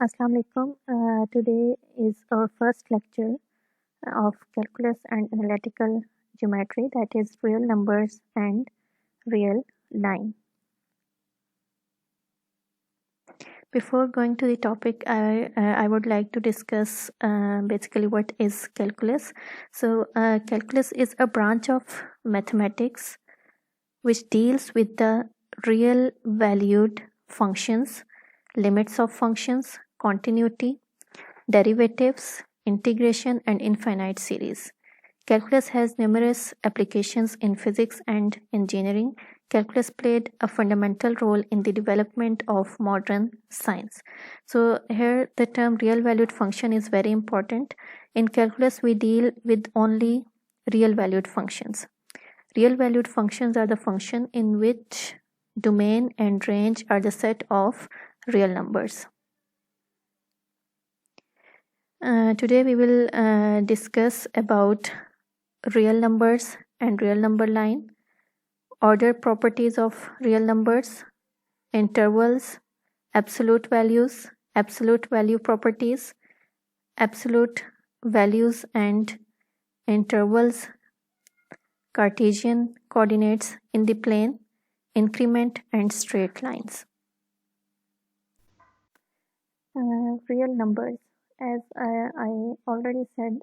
Assalamu alaikum. Today is our first lecture of calculus and analytical geometry, that is real numbers and real line. Before going to the topic, I would like to discuss basically what is calculus. So calculus is a branch of mathematics which deals with the real valued functions, limits of functions, continuity, derivatives, integration, and infinite series. Calculus has numerous applications in physics and engineering. Calculus played a fundamental role in the development of modern science. So here the term real valued function is very important. In calculus we deal with only real valued functions. Real valued functions are the function in which domain and range are the set of real numbers. Today we will discuss about real numbers and real number line, order properties of real numbers, intervals, absolute values, absolute value properties, absolute values and intervals, Cartesian coordinates in the plane, increment and straight lines. Real numbers. As I already said,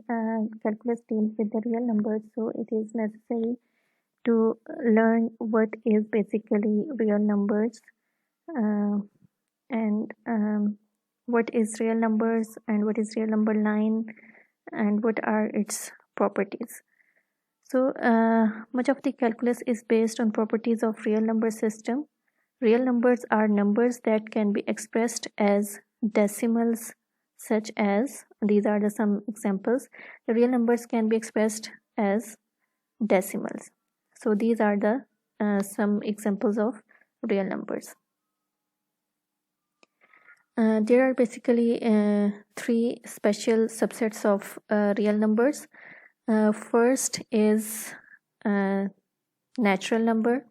calculus deals with the real numbers, so it is necessary to learn what is basically real numbers and what is real numbers and what is real number line and what are its properties. So much of the calculus is based on properties of real number system. Real numbers are numbers that can be expressed as decimals, such as, these are the some examples. The real numbers can be expressed as decimals. So these are the some examples of real numbers. There are basically three special subsets of real numbers. First is natural number,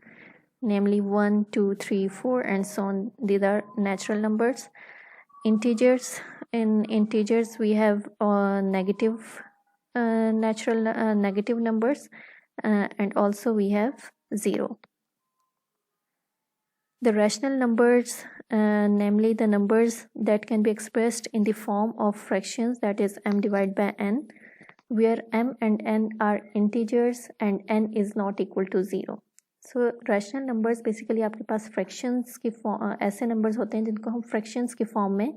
namely 1, 2, 3, 4 and so on. These are natural numbers. Integers. In integers we have negative negative numbers and also we have 0. The rational numbers, namely the numbers that can be expressed in the form of fractions, that is m divided by n, where m and n are integers and n is not equal to 0. So rational numbers basically आपके पास fractions की ऐसे numbers होते हैं जिनको हम fractions की form में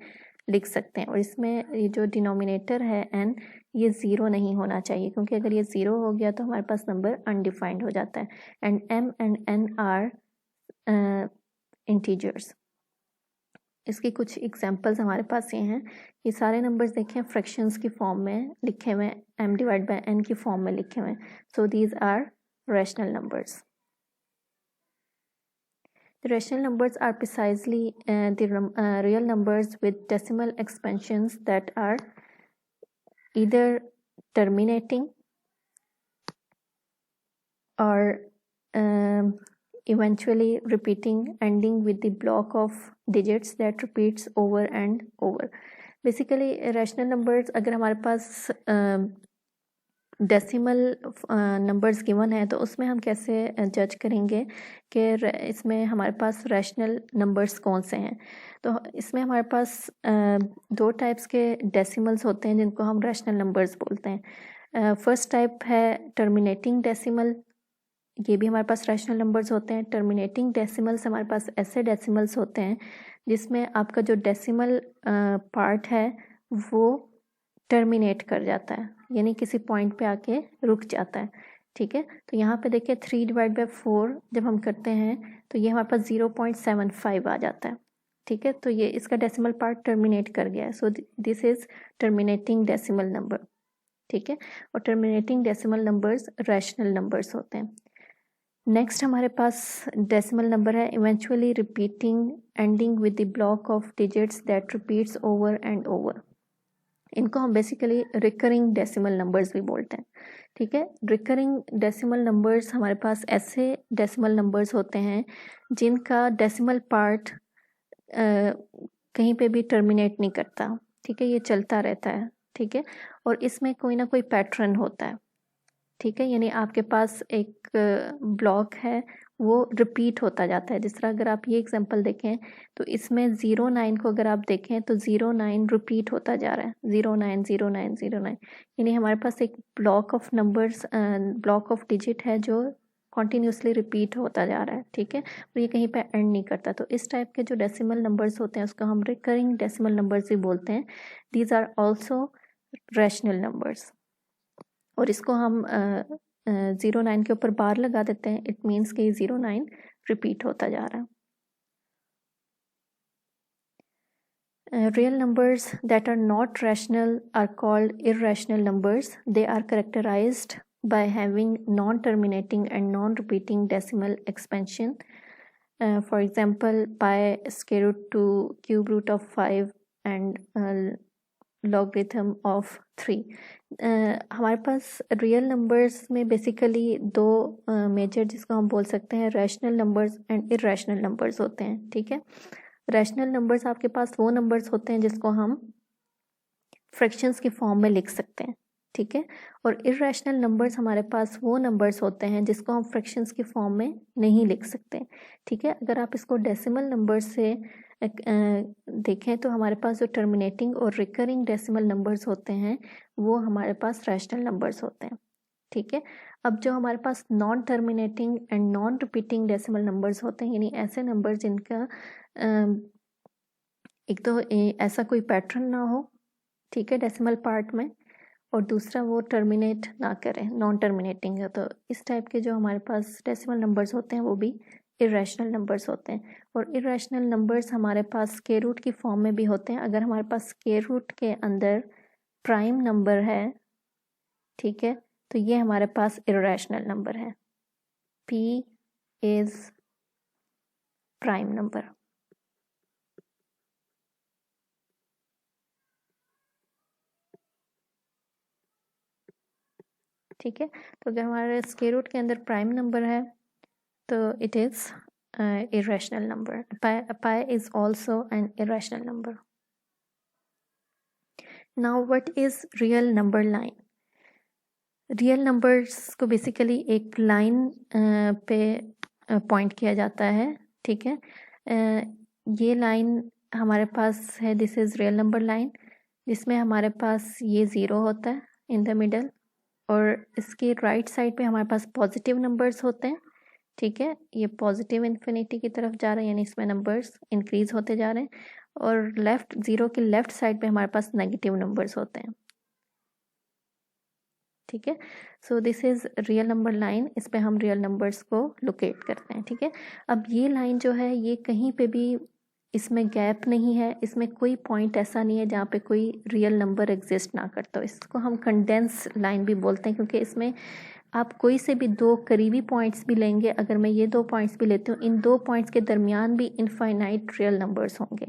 लिख सकते हैं, और इसमें ये जो डिनोमिनेटर है n, ये 0 नहीं होना चाहिए, क्योंकि अगर ये 0 हो गया तो हमारे पास नंबर अनडिफाइंड हो जाता है. And m and n are integers. इसके कुछ एग्जांपल्स हमारे पास ये हैं. ये सारे नंबर्स देखें फ्रैक्शंस की फॉर्म में लिखे हुए, m डिवाइड बाय n की फॉर्म में लिखे हुए. So these are rational numbers. The rational numbers are precisely the real numbers with decimal expansions that are either terminating or eventually repeating, ending with the block of digits that repeats over and over. Basically rational numbers, अगर हमारे पास decimal numbers given है तो उसमें हम कैसे जज करेंगे कि इसमें हमारे पास रैशनल नंबर्स कौन से हैं. तो इसमें हमारे पास दो टाइप्स के डेसिमल्स होते हैं जिनको हम रैशनल नंबर्स बोलते हैं. फर्स्ट टाइप है टर्मिनेटिंग डेसिमल. ये भी हमारे पास रैशनल नंबर्स होते हैं. टर्मिनेटिंग डेसिमल्स हमारे पास ऐसे डेसिमल्स होते हैं जिसमें आपका जो डेसिमल पार्ट है वो टर्मिनेट कर जाता है, यानी किसी पॉइंट पे आके रुक जाता है. ठीक है, तो यहाँ पे देखिए 3 डिवाइड बाई 4 जब हम करते हैं तो ये हमारे पास 0.75 आ जाता है. ठीक है, तो ये इसका डेसिमल पार्ट टर्मिनेट कर गया है. So this is terminating decimal number. ठीक है, और terminating decimal numbers rational numbers होते हैं. नेक्स्ट हमारे पास डेसिमल नंबर है eventually repeating ending with the block of digits that repeats over and over. इनको हम बेसिकली रिकरिंग डेसिमल नंबर्स भी बोलते हैं. ठीक है, रिकरिंग डेसिमल नंबर्स हमारे पास ऐसे डेसिमल नंबर्स होते हैं जिनका डेसिमल पार्ट कहीं पे भी टर्मिनेट नहीं करता, ठीक है, ये चलता रहता है, ठीक है, और इसमें कोई ना कोई पैटर्न होता है, ठीक है, यानी आपके पास एक ब्लॉक है वो रिपीट होता जाता है। जिस तरह अगर आप ये एग्जांपल देखें तो इसमें 09 को अगर आप देखें तो 09 रिपीट होता जा रहा है, 09 09 09, यानी हमारे पास एक block of numbers, block of digit है जो कॉन्टीन्यूसली रिपीट होता जा रहा है, ठीक है, और ये कहीं पे एंड नहीं करता। तो इस टाइप के जो डेसिमल नंबर्स होते हैं उसको हम रिकरिंग डेसिमल नंबर्स भी बोलते हैं। These are also rational numbers. और इसको हम 09 के ऊपर बार लगा देते हैं, इट मीन्स कि 09 रिपीट होता जा रहा है। Real numbers that are not rational are called irrational numbers. They are characterized by having non-terminating and non-repeating decimal expansion. For example, pi square root 2, cube root of 5 and logarithm of 3। हमारे पास real numbers में basically दो major जिसको हम बोल सकते हैं rational numbers and irrational numbers होते हैं, ठीक है। रैशनल नंबर्स आपके पास वो नंबर्स होते हैं जिसको हम फ्रैक्शंस की फॉर्म में लिख सकते हैं, ठीक है, और इरैशनल नंबर्स हमारे पास वो नंबर्स होते हैं जिसको हम फ्रैक्शंस की फॉर्म में नहीं लिख सकते, ठीक है। अगर आप इसको डेसिमल नंबर्स से देखें तो हमारे पास जो टर्मिनेटिंग और रिकरिंग डेसिमल नंबर्स होते हैं वो हमारे पास रैशनल नंबर्स होते हैं, ठीक है। अब जो हमारे पास non terminating and non repeating decimal numbers होते हैं, यानी ऐसे नंबर जिनका एक तो ऐसा कोई पैटर्न ना हो, ठीक है, डेसिमल पार्ट में, और दूसरा वो टर्मिनेट ना करें, नॉन टर्मिनेटिंग है, तो इस टाइप के जो हमारे पास डेसिमल नंबर्स होते हैं वो भी इरैशनल नंबर्स होते हैं। और इरैशनल नंबर्स हमारे पास स्क्वायर रूट की फॉर्म में भी होते हैं। अगर हमारे पास स्क्वायर रूट के अंदर प्राइम नंबर है, ठीक है, तो ये हमारे पास इरैशनल नंबर है। P इज प्राइम नंबर, ठीक है। तो अगर हमारे स्क्वायर रूट के अंदर प्राइम नंबर है तो it is irrational number. Pi is also an irrational number. Now what is real number line? Real numbers को बेसिकली एक लाइन पे पॉइंट किया जाता है, ठीक है। ये लाइन हमारे पास है, this is real number line, जिसमें हमारे पास ये 0 होता है इन द मिडल, और इसके राइट साइड पे हमारे पास पॉजिटिव नंबर्स होते हैं, ठीक है। ये पॉजिटिव इन्फिनिटी की तरफ जा रहा है, यानी इसमें नंबर्स इंक्रीज होते जा रहे हैं, और लेफ्ट 0 के लेफ्ट साइड पे हमारे पास नेगेटिव नंबर्स होते हैं, ठीक है। So this is real number line, इस पे हम रियल नंबर्स को लोकेट करते हैं, ठीक है। अब ये लाइन जो है ये कहीं पे भी इसमें गैप नहीं है, इसमें कोई पॉइंट ऐसा नहीं है जहाँ पे कोई रियल नंबर एग्जिस्ट ना करता हो। इसको हम कंडेंस लाइन भी बोलते हैं, क्योंकि इसमें आप कोई से भी दो करीबी पॉइंट्स भी लेंगे, अगर मैं ये दो पॉइंट्स भी लेती हूँ, इन दो पॉइंट्स के दरमियान भी इनफाइनाइट रियल नंबर्स होंगे,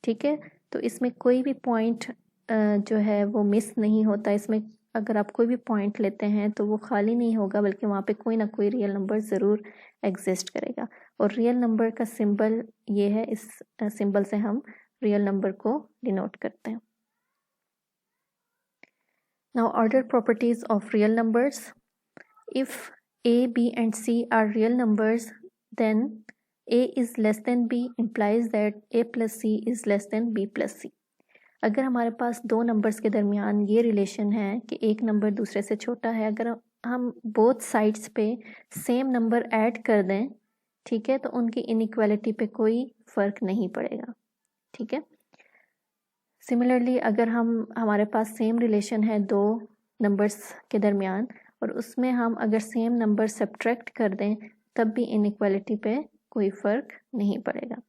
ठीक है। तो इसमें कोई भी पॉइंट जो है वो मिस नहीं होता। इसमें अगर आप कोई भी पॉइंट लेते हैं तो वो खाली नहीं होगा, बल्कि वहाँ पे कोई ना कोई रियल नंबर ज़रूर एग्जिस्ट करेगा। और रियल नंबर का सिंबल ये है, इस सिंबल से हम रियल नंबर को डिनोट करते हैं। Now order properties of real numbers. If A, B and C are real numbers, then A is less than B implies that A plus C is less than B plus C. अगर हमारे पास दो numbers के दरमियान ये relation है कि एक number दूसरे से छोटा है, अगर हम बोथ साइड्स पे सेम नंबर ऐड कर दें, ठीक है, तो उनकी इनइक्वालिटी पे कोई फ़र्क नहीं पड़ेगा, ठीक है। सिमिलरली अगर हमारे पास सेम रिलेशन है दो नंबर्स के दरमियान, और उसमें हम अगर सेम नंबर सब्ट्रैक्ट कर दें, तब भी इनइक्वालिटी पे कोई फ़र्क नहीं पड़ेगा।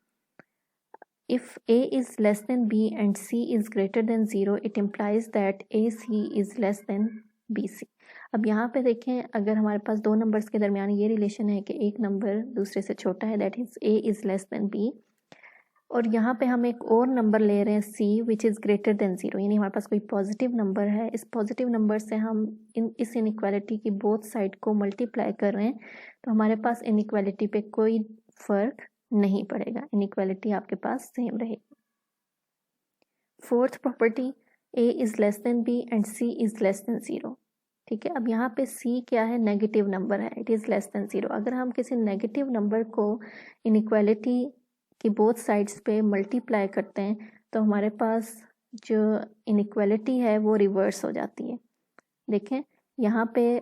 If A is less than B and C is greater than 0, it implies that AC is less than BC. अब यहाँ पे देखें, अगर हमारे पास दो नंबर्स के दरमियान ये रिलेशन है कि एक नंबर दूसरे से छोटा है, that is A is less than B, और यहाँ पे हम एक और नंबर ले रहे हैं C which is greater than 0, यानी हमारे पास कोई पॉजिटिव नंबर है। इस पॉजिटिव नंबर से हम इस इनइक्वालिटी की बोथ साइड को मल्टीप्लाई कर रहे हैं, तो हमारे पास इनइक्वालिटी पे कोई फ़र्क नहीं पड़ेगा, इनइक्वालिटी आपके पास सेम रहेगी। Fourth property a is less than b and c is less than 0। ठीक है, अब यहाँ पे c क्या है, नेगेटिव नंबर है, इट इज़ लेस देन 0। अगर हम किसी नेगेटिव नंबर को इनइक्वालिटी की बोथ साइड्स पे मल्टीप्लाई करते हैं तो हमारे पास जो इनइक्वालिटी है वो रिवर्स हो जाती है। देखें यहाँ पे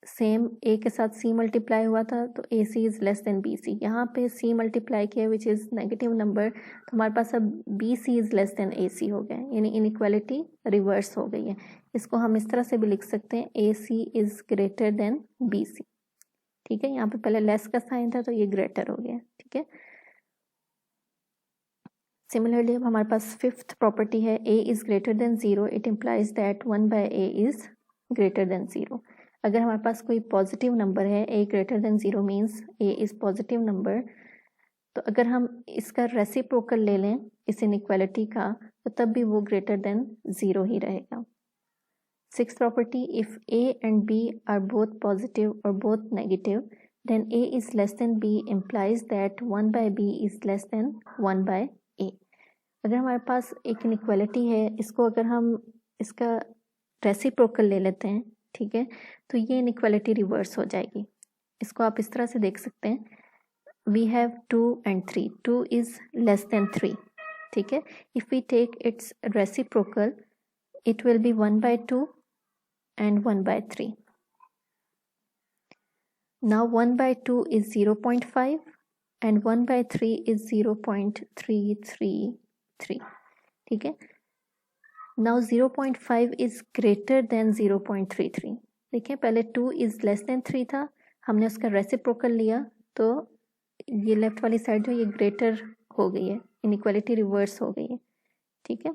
सेम a के साथ c मल्टीप्लाई हुआ था तो ac is less then bc, यहाँ पे c मल्टीप्लाई किया विच इज़ नेगेटिव नंबर, तो हमारे पास अब bc is less then ac हो गया, यानी इनइक्वालिटी रिवर्स हो गई है। इसको हम इस तरह से भी लिख सकते हैं ac is greater than bc। ठीक है, यहाँ पे पहले लेस का साइन था तो ये ग्रेटर हो गया। ठीक है, सिमिलरली अब हमारे पास फिफ्थ प्रॉपर्टी है a is greater than 0, it implies that 1/a is greater than 0। अगर हमारे पास कोई पॉजिटिव नंबर है a greater than 0 means a is positive number, तो अगर हम इसका रेसिप्रोकल ले लें इस इनइक्वालिटी का तो तब भी वो ग्रेटर देन 0 ही रहेगा। Sixth property, if a and b are both positive और both negative then a is less than b implies that 1/b is less than 1/a। अगर हमारे पास एक इनइक्वालिटी है, इसको अगर हम इसका रेसिप्रोकल ले लेते हैं, ठीक है, तो ये इनइक्वालिटी रिवर्स हो जाएगी। इसको आप इस तरह से देख सकते हैं, we have 2 and 3, 2 is less than 3। ठीक है, if we take its reciprocal it will be 1/2 and 1/3। Now 1/2 is 0.5 and 1/3 is 0.333। ठीक है, नाउ 0.5 इज़ ग्रेटर देन 0.33। देखिए पहले 2 इज़ लेस देन 3 था, हमने उसका रेसिप्रोकल लिया तो ये लेफ्ट वाली साइड जो ये ग्रेटर हो गई है, इनइक्वालिटी रिवर्स हो गई है। ठीक है,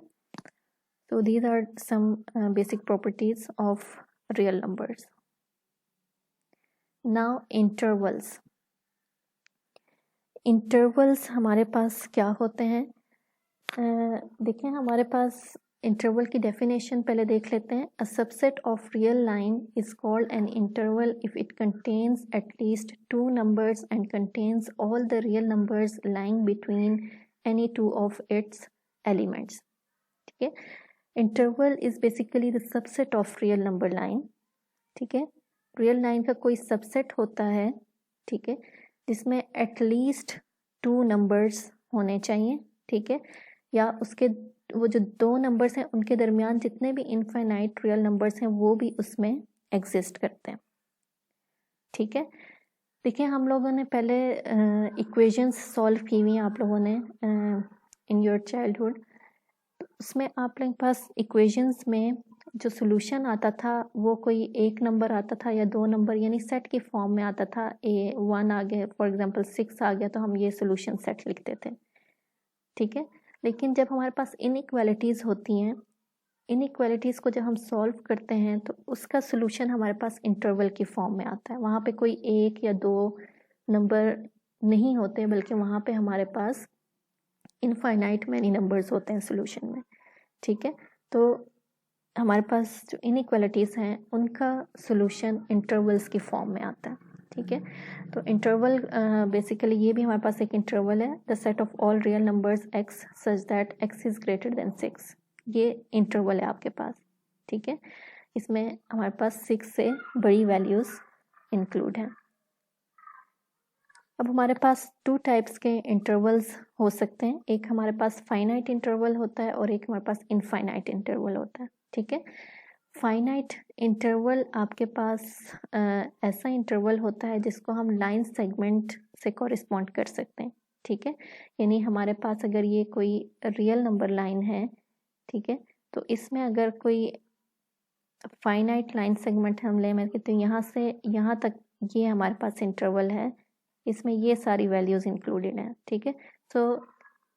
तो these are some basic properties of real numbers. Now intervals. Intervals हमारे पास क्या होते हैं, देखें हमारे पास इंटरवल की डेफिनेशन पहले देख लेते हैं। A subset of real line is called an interval if it contains at least 2 numbers and contains all the real numbers lying between any 2 of its elements। ठीक है, interval is basically the subset of real number line. ठीक है, real line का कोई subset होता है, ठीक है, जिसमें एटलीस्ट 2 numbers होने चाहिए। ठीक है, या उसके वो जो 2 नंबर्स हैं उनके दरमियान जितने भी इनफाइनाइट रियल नंबर्स हैं वो भी उसमें एग्जिस्ट करते हैं। ठीक है, देखिए हम लोगों ने पहले इक्वेशंस सॉल्व की हुई हैं आप लोगों ने इन योर चाइल्डहुड, उसमें आप लोगों के पास इक्वेशंस में जो सोल्यूशन आता था वो कोई एक नंबर आता था या 2 नंबर, यानी सेट की फॉर्म में आता था। A1 आ गया, फॉर एग्जांपल 6 आ गया तो हम ये सोल्यूशन सेट लिखते थे। ठीक है, लेकिन जब हमारे पास इनइक्वालिटीज़ होती हैं, इनइक्वालिटीज़ को जब हम सॉल्व करते हैं तो उसका सोल्यूशन हमारे पास इंटरवल की फॉर्म में आता है। वहाँ पे कोई 1 या 2 नंबर नहीं होते, बल्कि वहाँ पे हमारे पास इनफाइनाइट मैनी नंबर्स होते हैं सोल्यूशन में। ठीक है, तो हमारे पास जो इनइक्वालिटीज़ हैं उनका सोल्यूशन इंटरवल्स की फॉर्म में आता है। ठीक है, तो इंटरवल बेसिकली ये भी हमारे पास एक इंटरवल है, the set of all real numbers x such that x is greater than 6। ये इंटरवल है आपके पास। ठीक है, इसमें हमारे पास 6 से बड़ी वैल्यूज़ इंक्लूड हैं। अब हमारे पास 2 टाइप्स के इंटरवल्स हो सकते हैं, एक हमारे पास फाइनाइट इंटरवल होता है और एक हमारे पास इनफाइनाइट इंटरवल होता है। ठीक है, फाइनाइट इंटरवल आपके पास ऐसा इंटरवल होता है जिसको हम लाइन सेगमेंट से कॉरिस्पॉन्ड कर सकते हैं। ठीक है, यानी हमारे पास अगर ये कोई रियल नंबर लाइन है, ठीक है, तो इसमें अगर कोई फाइनाइट लाइन सेगमेंट हम ले, मैं कहती हूँ यहाँ से यहाँ तक ये हमारे पास इंटरवल है, इसमें ये सारी वैल्यूज़ इंक्लूडेड हैं। ठीक है, so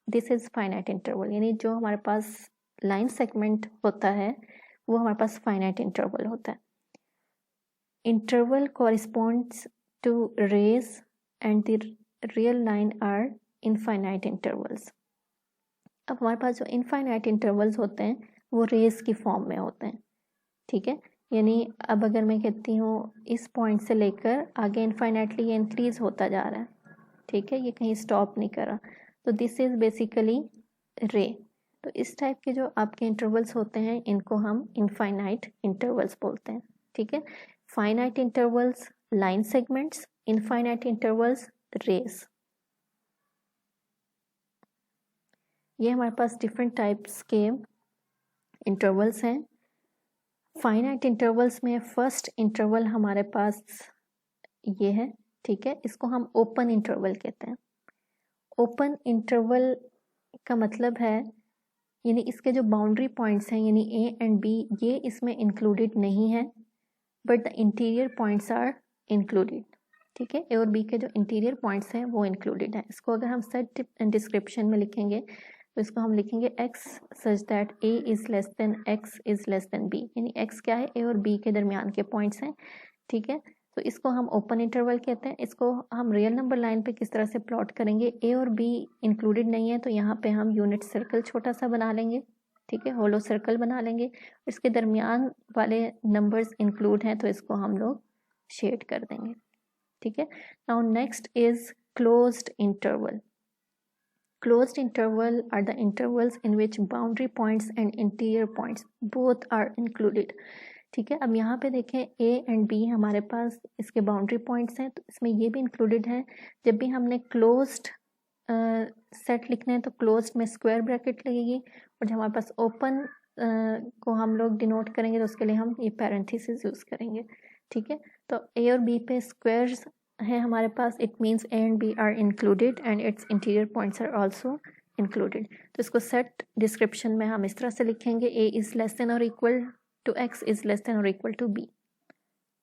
this is finite interval, यानी जो हमारे पास लाइन सेगमेंट होता है वो हमारे पास फाइनाइट इंटरवल होता है। Interval corresponds to rays and the real line are infinite intervals. अब हमारे पास जो इनफाइनाइट इंटरवल्स होते हैं वो रेज की फॉर्म में होते हैं। ठीक है, यानी अब अगर मैं कहती हूँ इस पॉइंट से लेकर आगे इनफाइनाइटली ये इंक्रीज होता जा रहा है, ठीक है, ये कहीं स्टॉप नहीं कर रहा, तो दिस इज बेसिकली रे। तो इस टाइप के जो आपके इंटरवल्स होते हैं इनको हम इनफाइनाइट इंटरवल्स बोलते हैं, ठीक है। Finite intervals line segments, infinite intervals rays. ये हमारे पास डिफरेंट टाइप्स के इंटरवल्स हैं। फाइनाइट इंटरवल्स में फर्स्ट इंटरवल हमारे पास ये है, ठीक है, इसको हम ओपन इंटरवल कहते हैं। ओपन इंटरवल का मतलब है यानी इसके जो बाउंड्री पॉइंट्स हैं यानी ए एंड बी ये इसमें इंक्लूडेड नहीं है, but the interior points are included, ठीक है। ए और बी के जो इंटीरियर पॉइंट्स हैं वो इंक्लूडेड है। इसको अगर हम सेट डिस्क्रिप्शन में लिखेंगे तो इसको हम लिखेंगे x such that a is less then x is less than b, यानी x क्या है, a और b के दरमियान के पॉइंट्स हैं, ठीक है। तो इसको हम ओपन इंटरवल कहते हैं। इसको हम रियल नंबर लाइन पे किस तरह से प्लॉट करेंगे, a और b इंक्लूडेड नहीं है तो यहाँ पे हम यूनिट सर्कल छोटा सा बना लेंगे, ठीक है, होलो सर्कल बना लेंगे। इसके दरमियान वाले नंबर्स इंक्लूड हैं तो इसको हम लोग शेड कर देंगे, ठीक है। Now next is closed interval. Closed interval are the intervals in which boundary points and interior points both are included, ठीक है। अब यहाँ पे देखें a एंड b हमारे पास इसके बाउंड्री पॉइंट्स हैं तो इसमें ये भी इंक्लूडेड है। जब भी हमने क्लोज्ड सेट लिखना है तो क्लोज्ड में स्क्वायर ब्रैकेट लगेगी, और जब हमारे पास ओपन को हम लोग डिनोट करेंगे तो उसके लिए हम ये पैरेंथेसिस यूज करेंगे, ठीक है। तो a और b पे स्क्वायर्स है हमारे पास, it means A and B are included and its interior points are also included. तो इसको सेट डिस्क्रिप्शन में हम इस तरह से लिखेंगे, a इज लेस देन और equal to x is less than और equal to b,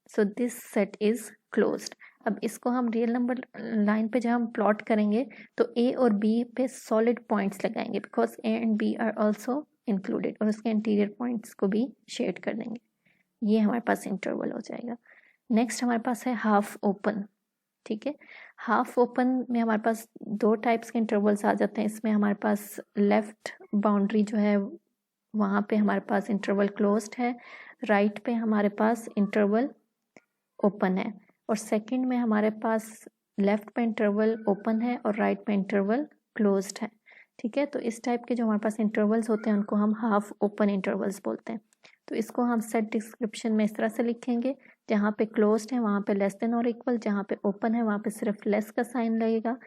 so this set is closed. अब इसको हम रियल नंबर लाइन पे जब हम प्लॉट करेंगे तो a और b पे सॉलिड पॉइंट्स लगाएंगे because a and b are also included, और उसके इंटीरियर पॉइंट्स को भी शेड कर देंगे। ये हमारे पास इंटरवल हो जाएगा। नेक्स्ट हमारे पास है हाफ ओपन, ठीक है। हाफ ओपन में हमारे पास दो टाइप्स के इंटरवल्स आ जाते हैं। इसमें हमारे पास लेफ्ट बाउंड्री जो है वहाँ पे हमारे पास इंटरवल क्लोज्ड है, राइट पे हमारे पास इंटरवल ओपन है, और सेकंड में हमारे पास लेफ्ट पे इंटरवल ओपन है और राइट पे इंटरवल क्लोज्ड है, ठीक है। तो इस टाइप के जो हमारे पास इंटरवल्स होते हैं उनको हम हाफ ओपन इंटरवल्स बोलते हैं। तो इसको हम सेट डिस्क्रिप्शन में इस तरह से लिखेंगे, जहाँ पे क्लोज्ड है वहाँ पे लेस देन और इक्वल, जहाँ पे ओपन है वहाँ पे सिर्फ लेस का साइन लगेगा।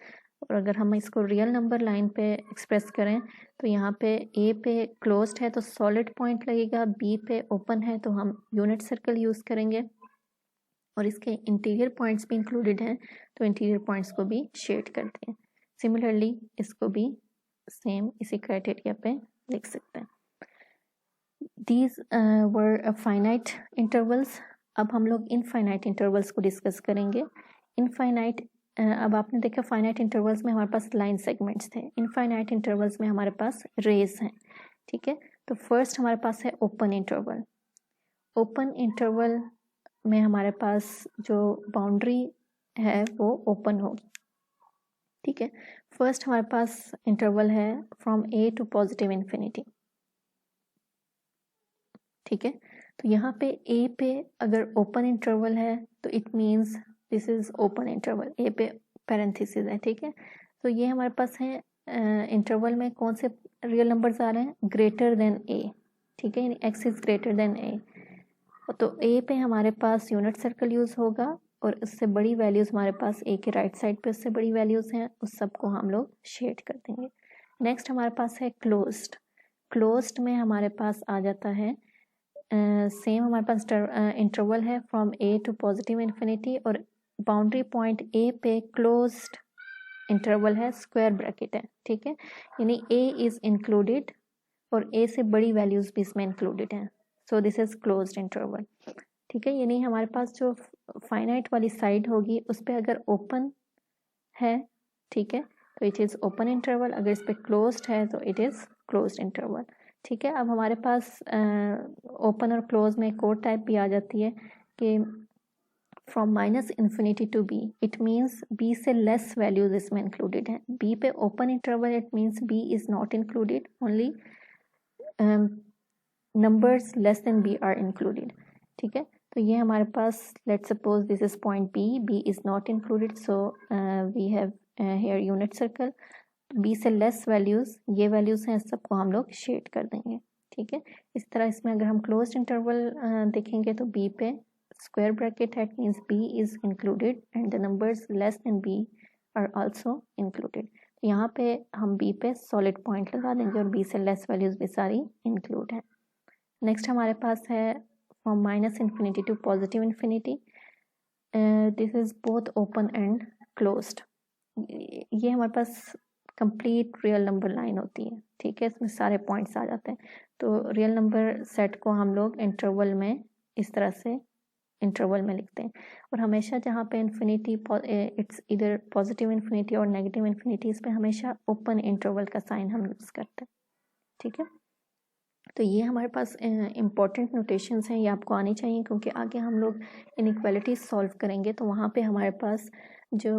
और अगर हम इसको रियल नंबर लाइन पे एक्सप्रेस करें तो यहाँ पे ए पे क्लोज्ड है तो सॉलिड पॉइंट लगेगा, बी पे ओपन है तो हम यूनिट सर्कल यूज करेंगे, और इसके इंटीरियर पॉइंट्स भी इंक्लूडेड हैं तो इंटीरियर पॉइंट्स को भी शेड करते हैं। सिमिलरली इसको भी सेम इसी क्राइटेरिया पे लिख सकते हैं। These were finite intervals। अब हम लोग इनफाइनाइट इंटरवल्स को डिस्कस करेंगे। इनफाइनाइट अब आपने देखा फाइनाइट इंटरवल्स में हमारे पास लाइन सेगमेंट्स थे, इनफाइनाइट इंटरवल्स में हमारे पास रेज हैं, ठीक है। तो फर्स्ट हमारे पास है ओपन इंटरवल। ओपन इंटरवल में हमारे पास जो बाउंड्री है वो ओपन होगी, ठीक है। फर्स्ट हमारे पास इंटरवल है from a to positive infinity, ठीक है। तो यहाँ पे a पे अगर ओपन इंटरवल है तो it means this is open interval, a पे पैरेंथेसिस है, ठीक है। तो ये हमारे पास है इंटरवल में कौन से रियल नंबर्स आ रहे हैं, ग्रेटर देन a, ठीक है, यानी x is greater then a। तो a पे हमारे पास यूनिट सर्कल यूज होगा और उससे बड़ी वैल्यूज हमारे पास a के राइट साइड पे उससे बड़ी वैल्यूज हैं, उस सब को हम लोग शेड कर देंगे। नेक्स्ट हमारे पास है क्लोज्ड। क्लोज्ड में हमारे पास आ जाता है सेम हमारे पास इंटरवल है from a to positive infinity, और बाउंड्री पॉइंट a पे क्लोज्ड इंटरवल है, स्क्वायर ब्रैकेट है, ठीक है, यानी a इज इंक्लूडेड और a से बड़ी वैल्यूज भी इसमें इंक्लूडेड हैं, so this is closed interval, ठीक है। यानी हमारे पास जो फाइनाइट वाली साइड होगी उस पर अगर ओपन है, ठीक है, तो इट इज ओपन इंटरवल, अगर इस पर क्लोज्ड है तो इट इज क्लोज्ड इंटरवल, ठीक है। अब हमारे पास ओपन और क्लोज में एक और टाइप भी आ जाती है कि from minus infinity to b, it means b से लेस वैल्यूज इसमें इंक्लूडेड हैं। बी पे open interval it means b is not included, only numbers less than b are included, ठीक है। तो ये हमारे पास let's suppose this is point b is not included, so we have here unit circle, b से less values, ये values हैं, सबको हम लोग शेड कर देंगे, ठीक है। इस तरह इसमें अगर हम क्लोज्ड इंटरवल देखेंगे तो बी पे स्क्वायर ब्रैकेट है, means b is included and the numbers less than b are also included. तो यहाँ पे हम बी पे सॉलिड पॉइंट लगा देंगे और बी से लेस वैल्यूज़ भी सारी इंक्लूड है। नेक्स्ट हमारे पास है from minus infinity to positive infinity, this is both open and closed. ये हमारे पास कंप्लीट रियल नंबर लाइन होती है, ठीक है, इसमें सारे पॉइंट्स आ जाते हैं। तो रियल नंबर सेट को हम लोग इंटरवल में इस तरह से इंटरवल में लिखते हैं, और हमेशा जहाँ पे इन्फिनिटी इट्स इधर पॉजिटिव इन्फिनिटी और नेगेटिव इन्फिनिटी, इस पे हमेशा ओपन इंटरवल का साइन हम यूज़ करते हैं, ठीक है। तो ये हमारे पास इम्पॉर्टेंट नोटेशंस हैं, ये आपको आनी चाहिए, क्योंकि आगे हम लोग इनइक्वालिटीज सॉल्व करेंगे तो वहाँ पे हमारे पास जो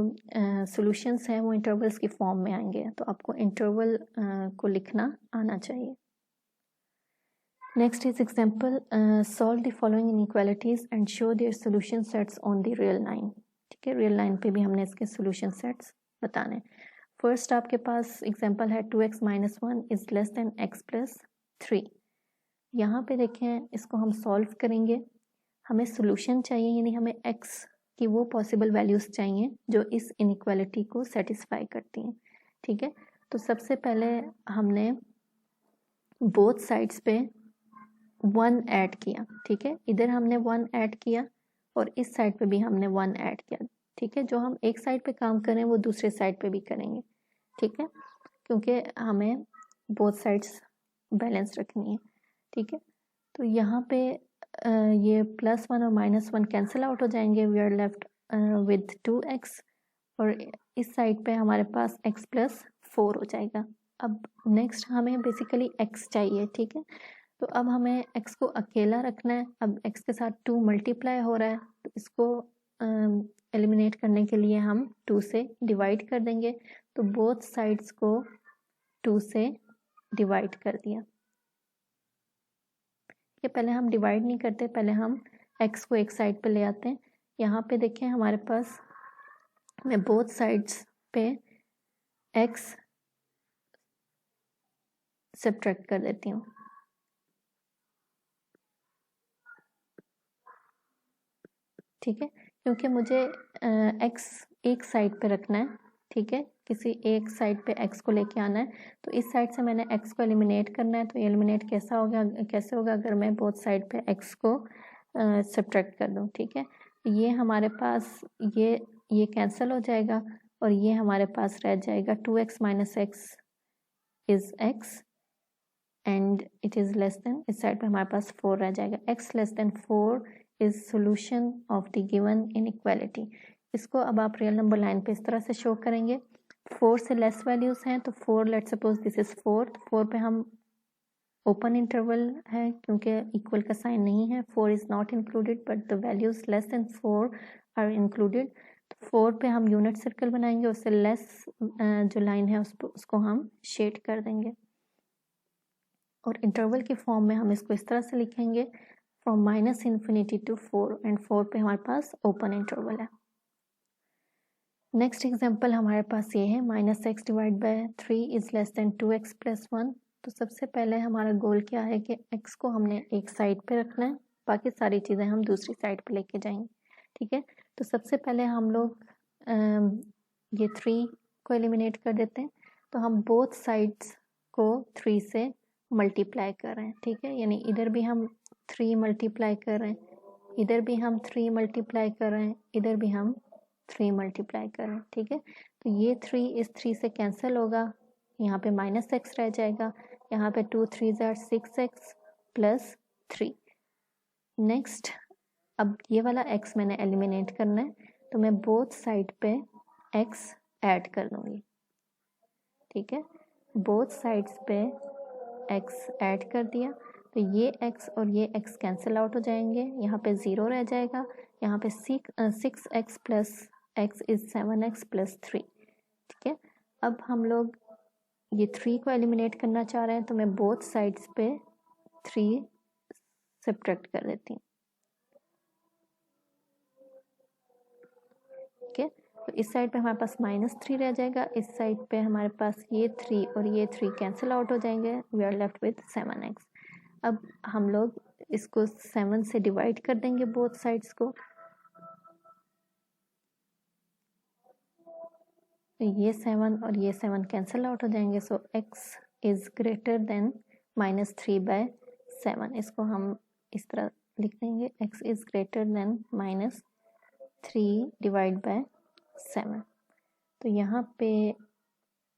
सॉल्यूशंस हैं वो इंटरवल्स की फॉर्म में आएंगे, तो आपको इंटरवल को लिखना आना चाहिए। Next is example, solve the following inequalities and show their solution sets on the real line, ठीक है। रियल लाइन पे भी हमने इसके सॉल्यूशन सेट्स बताने। फर्स्ट आपके पास एग्जांपल है 2x - 1 is less then x + 3। यहाँ पे देखें, इसको हम सॉल्व करेंगे, हमें सॉल्यूशन चाहिए, यानी हमें x की वो पॉसिबल वैल्यूज़ चाहिए जो इस इनइक्वालिटी को सेटिस्फाई करती हैं, ठीक है। तो सबसे पहले हमने बोथ साइड्स पे 1 ऐड किया, ठीक है, इधर हमने 1 ऐड किया और इस साइड पे भी हमने 1 ऐड किया, ठीक है। जो हम एक साइड पे काम करें वो दूसरे साइड पे भी करेंगे, ठीक है, क्योंकि हमें बोथ साइड्स बैलेंस रखनी है, ठीक है। तो यहाँ पे ये +1 और -1 कैंसिल आउट हो जाएंगे, we are left with 2x, और इस साइड पे हमारे पास x + 4 हो जाएगा। अब नेक्स्ट हमें बेसिकली x चाहिए, ठीक है। तो अब हमें x को अकेला रखना है, अब x के साथ 2 मल्टीप्लाई हो रहा है, तो इसको एलिमिनेट करने के लिए हम 2 से डिवाइड कर देंगे, तो बोथ साइड्स को 2 से डिवाइड कर दिया, कि पहले हम डिवाइड नहीं करते, पहले हम x को एक साइड पे ले आते हैं। यहाँ पे देखें हमारे पास, मैं बोथ साइड्स पे x सब्ट्रैक्ट कर देती हूँ, ठीक है, क्योंकि मुझे x एक साइड पे रखना है, ठीक है, किसी एक साइड पे x को लेके आना है, तो इस साइड से मैंने x को एलिमिनेट करना है। तो एलिमिनेट कैसे होगा अगर मैं बोथ साइड पे x को सब्ट्रैक्ट कर दूँ, ठीक है। ये हमारे पास ये कैंसिल हो जाएगा और ये हमारे पास रह जाएगा 2x - x is x and it is less then, इस साइड पे हमारे पास 4 रह जाएगा, x less than 4 is solution of the given inequality. इसको अब आप रियल नंबर लाइन पे इस तरह से शो करेंगे, 4 से लेस वैल्यूज हैं, तो 4 लेट सपोज दिस इज 4, तो 4 पे हम ओपन इंटरवल है क्योंकि इक्वल का साइन नहीं है, 4 is not included but the values less than 4 are included. तो 4 पे हम यूनिट सर्कल बनाएंगे, उससे लेस जो लाइन है उसको हम शेड कर देंगे, और इंटरवल की फॉर्म में हम इसको इस तरह से लिखेंगे, फ्रॉम -∞ to 4, एंड 4 पे हमारे पास ओपन इंटरवल है। नेक्स्ट एग्जांपल हमारे पास ये है, -x/3 is less then 2x + 1। तो सबसे पहले हमारा गोल क्या है कि x को हमने एक साइड पे रखना है, बाकी सारी चीज़ें हम दूसरी साइड पे लेके जाएंगे, ठीक है। तो सबसे पहले हम लोग ये 3 को एलिमिनेट कर देते हैं, तो हम बोथ साइड्स को 3 से मल्टीप्लाई कर रहे हैं, ठीक है, यानी इधर भी हम 3 मल्टीप्लाई कर रहे हैं, इधर भी हम 3 मल्टीप्लाई कर रहे हैं, इधर भी हम 3 मल्टीप्लाई कर रहे हैं, ठीक है। तो ये 3 इस 3 से कैंसिल होगा, यहाँ पे -x रह जाएगा, यहाँ पे 2 3 = 6x + 3। नेक्स्ट अब ये वाला x मैंने एलिमिनेट करना है, तो मैं बोथ साइड पे x ऐड कर दूंगी, ठीक है, बोथ साइड्स पे x ऐड कर दिया, तो ये x और ये x कैंसिल आउट हो जाएंगे, यहाँ पे 0 रह जाएगा, यहाँ पे 6x + x इज 7x + 3, ठीक है। अब हम लोग ये 3 को एलिमिनेट करना चाह रहे हैं, तो मैं बोथ साइड्स पे 3 सब्ट्रैक्ट कर देती हूँ, ठीक है। तो इस साइड पे हमारे पास -3 रह जाएगा, इस साइड पे हमारे पास ये 3 और ये 3 कैंसिल आउट हो जाएंगे, we are left with 7x। अब हम लोग इसको 7 से डिवाइड कर देंगे बोथ साइड्स को, तो ये 7 और ये 7 कैंसिल आउट हो जाएंगे, सो x इज ग्रेटर देन -3/7। इसको हम इस तरह लिख देंगे, x इज ग्रेटर देन -3/7। तो यहाँ पे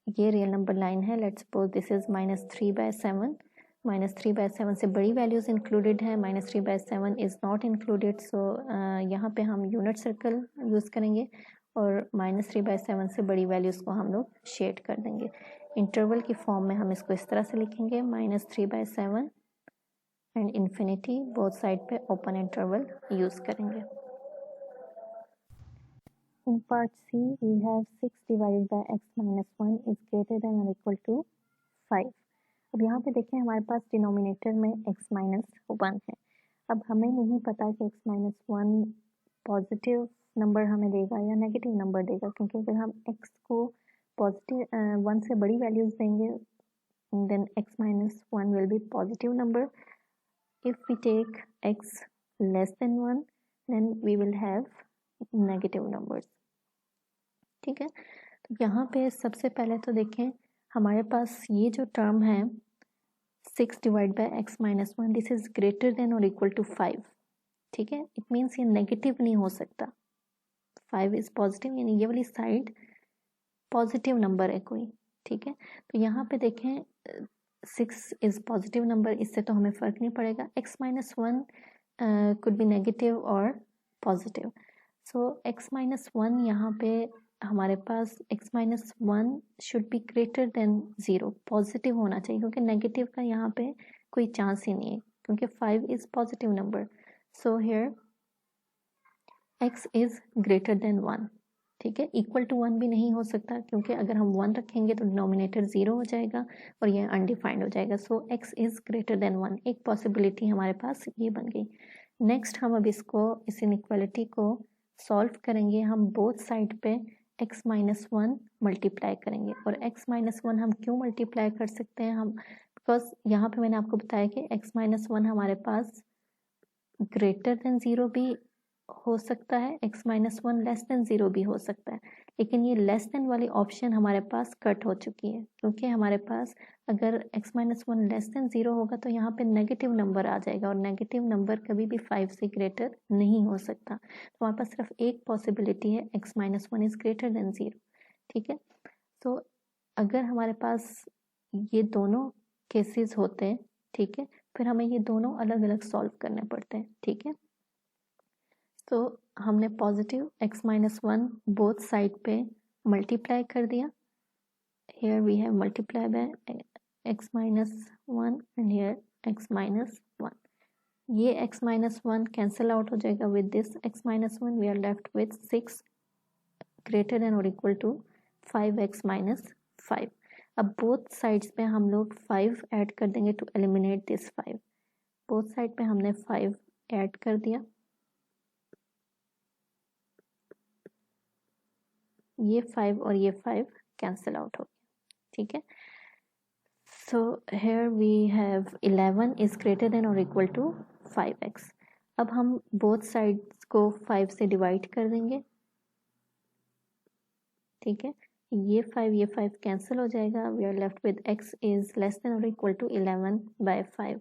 ये रियल नंबर लाइन है, लेट्स सपोज दिस इज -3/7। -3/7 से बड़ी वैल्यूज इंक्लूडेड है, -3/7 इज नॉट इंक्लूडेड, सो यहाँ पे हम यूनिट सर्कल यूज करेंगे और -3/7 से बड़ी वैल्यूज को हम लोग शेड कर देंगे। इंटरवल की फॉर्म में हम इसको इस तरह से लिखेंगे, -3/7 एंड इन्फिनिटी, बोथ साइड पे ओपन इंटरवल यूज करेंगे। In part C, we have 6 divided by x minus 1 is greater than or equal to 5. अब यहाँ पे देखें हमारे पास डिनोमिनेटर में x minus 1 है। अब हमें नहीं पता कि x minus 1 पॉजिटिव नंबर हमें देगा या नेगेटिव नंबर देगा, क्योंकि अगर हम x को पॉजिटिव 1 से बड़ी वैल्यूज देंगे then x minus 1 will be positive number. If we take x less than 1 then we will have negative numbers. ठीक है, तो यहाँ पे सबसे पहले तो देखें हमारे पास ये जो टर्म है 6 divide by x minus 1, this is greater than और इक्वल टू 5। ठीक है, इट मीन्स ये नेगेटिव नहीं हो सकता, 5 इज पॉजिटिव, यानी ये वाली साइड पॉजिटिव नंबर है कोई। ठीक है, तो यहाँ पे देखें 6 इज पॉजिटिव नंबर, इससे तो हमें फर्क नहीं पड़ेगा, x minus 1 could be negative और पॉजिटिव। सो x माइनस 1 यहाँ पे हमारे पास x minus 1 should be greater than 0, positive होना चाहिए, क्योंकि नेगेटिव का यहाँ पे कोई चांस ही नहीं है, क्योंकि 5 is positive number. So here x is greater then 1। ठीक है, इक्वल टू 1 भी नहीं हो सकता, क्योंकि अगर हम 1 रखेंगे तो डिनोमिनेटर 0 हो जाएगा और ये अनडिफाइंड हो जाएगा। सो x इज ग्रेटर देन 1, एक पॉसिबिलिटी हमारे पास ये बन गई। नेक्स्ट हम अब इस इनइक्वालिटी को सॉल्व करेंगे, हम बोथ साइड पे x माइनस 1 मल्टीप्लाई करेंगे। और x माइनस 1 हम क्यों मल्टीप्लाई कर सकते हैं, हम बिकॉज यहाँ पे मैंने आपको बताया कि x माइनस 1 हमारे पास ग्रेटर देन 0 भी हो सकता है, x माइनस 1 लेस देन 0 भी हो सकता है, लेकिन ये लेस देन वाली ऑप्शन हमारे पास कट हो चुकी है, क्योंकि हमारे पास अगर x माइनस 1 लेस देन 0 होगा तो यहाँ पे नेगेटिव नंबर आ जाएगा, और नेगेटिव नंबर कभी भी 5 से ग्रेटर नहीं हो सकता। तो हमारे पास सिर्फ एक पॉसिबिलिटी है, x minus 1 is greater then 0। ठीक है, तो अगर हमारे पास ये दोनों केसेस होते हैं, ठीक है, फिर हमें ये दोनों अलग अलग सॉल्व करने पड़ते हैं। ठीक है, तो हमने positive x minus 1 both side पे मल्टीप्लाई कर दिया, here we have multiply by x minus 1 and here x minus 1, ये x minus 1 कैंसिल आउट हो जाएगा with this x minus 1, we are left with 6 greater than or equal to 5x minus 5। अब both sides पे हम लोग 5 add कर देंगे to eliminate this 5, both side पे हमने 5 ऐड कर दिया, ये 5 और ये 5 कैंसिल आउट हो गया। ठीक है, so here we have 11 is greater than और इक्वल टू 5x। अब हम बोथ साइड्स को 5 से डिवाइड कर देंगे। ठीक है, ये 5 कैंसिल हो जाएगा, we are left with x is less than और इक्वल टू 11/5,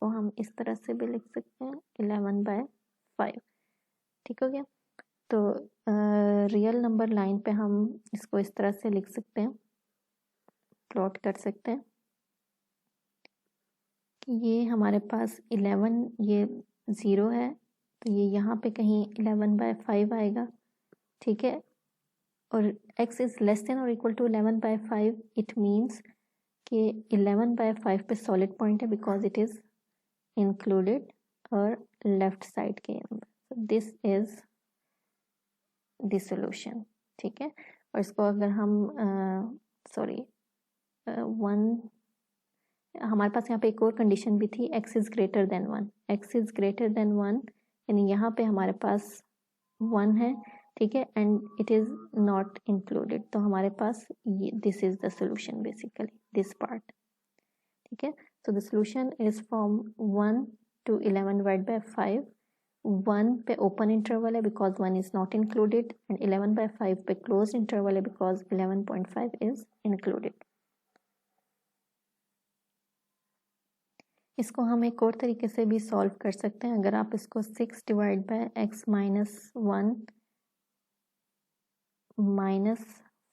तो हम इस तरह से भी लिख सकते हैं 11/5। ठीक हो गया, तो रियल नंबर लाइन पे हम इसको इस तरह से लिख सकते हैं, प्लॉट कर सकते हैं कि ये हमारे पास 11, ये 0 है, तो ये यहाँ पे कहीं 11/5 आएगा। ठीक है, और x इज लेस देन और इक्वल टू 11/5, इट मीन्स कि 11/5 पे सॉलिड पॉइंट है, बिकॉज इट इज इंक्लूडेड और लेफ्ट साइड के अंदर। This is the solution. ठीक है, और इसको अगर हम हमारे पास यहाँ पे एक और कंडीशन भी थी, x is greater then 1, x is greater then 1, यानी यहाँ पे हमारे पास 1 है, ठीक है, and it is not included, तो हमारे पास ये this is the solution basically, this part. ठीक है, सो the solution is from 1 to 11 divide by 5। 1 पे ओपन इंटरवल है because 1 is not included, and 11/5 पे क्लोज इंटरवल है बिकॉज 11.5 इज इंक्लूडेड। इसको हम एक और तरीके से भी सॉल्व कर सकते हैं। अगर आप इसको 6 divide by x minus 1 minus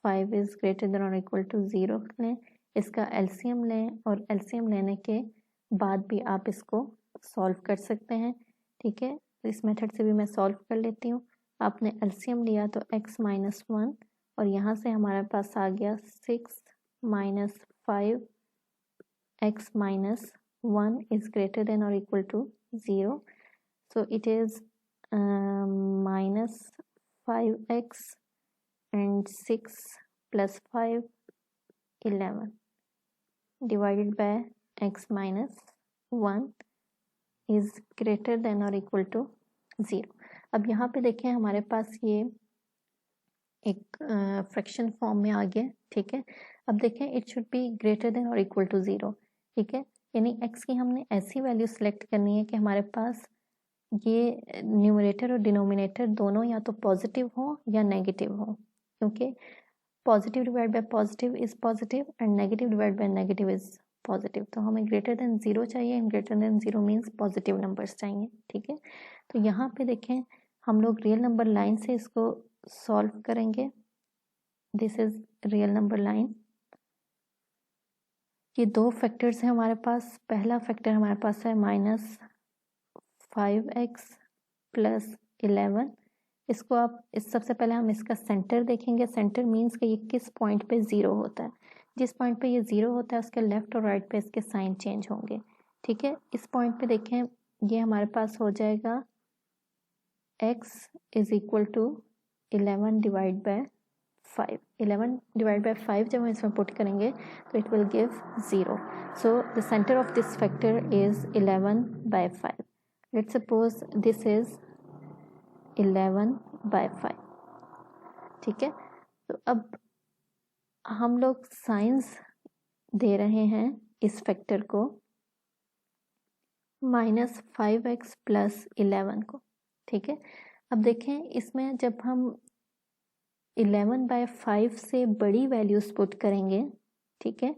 5 is greater than और इक्वल टू 0 लें, इसका एलसीएम लें, और एलसीएम लेने के बाद भी आप इसको सॉल्व कर सकते हैं। ठीक है, इस मेथड से भी मैं सॉल्व कर लेती हूँ। आपने एलसीएम लिया तो x माइनस 1, और यहाँ से हमारे पास आ गया 6 minus 5 x minus 1 is greater than or equal to 0, so it is minus 5x and 6 plus 5 11 divided by x minus 1 is greater than or equal to 0। अब यहाँ पे देखें हमारे पास ये एक फ्रैक्शन फॉर्म में आ गया। ठीक है, अब देखें it should be greater than और इक्वल टू 0। ठीक है, यानी x की हमने ऐसी वैल्यू सेलेक्ट करनी है कि हमारे पास ये न्यूमरेटर और डिनोमिनेटर दोनों या तो पॉजिटिव हो या नेगेटिव हो, क्योंकि positive divide by positive is positive and negative divide by negative is positive. तो हमें ग्रेटर देन 0 चाहिए, and greater than 0 means positive numbers चाहिए। ठीक है, तो यहाँ पे देखें हम लोग रियल नंबर लाइन से इसको सॉल्व करेंगे। This is real number line. ये दो फैक्टर्स हैं हमारे पास। पहला फैक्टर हमारे पास है माइनस 5x प्लस 11। इसको आप सबसे पहले हम इसका सेंटर देखेंगे। सेंटर मीन्स कि ये किस पॉइंट पे 0 होता है। जिस पॉइंट पे ये 0 होता है उसके लेफ्ट और राइट पे इसके साइन चेंज होंगे। ठीक है, इस पॉइंट पे देखें ये हमारे पास हो जाएगा x is equal to 11 divide by 5। 11 divide by 5 जब हम इसमें पुट करेंगे तो it will give 0। So the centre of this factor is 11 by 5। Let's suppose this is 11 by 5। ठीक है, तो अब हम लोग साइंस दे रहे हैं इस फैक्टर को माइनस 5x प्लस 11 को। ठीक है, अब देखें इसमें जब हम 11/5 से बड़ी वैल्यूज पुट करेंगे। ठीक है,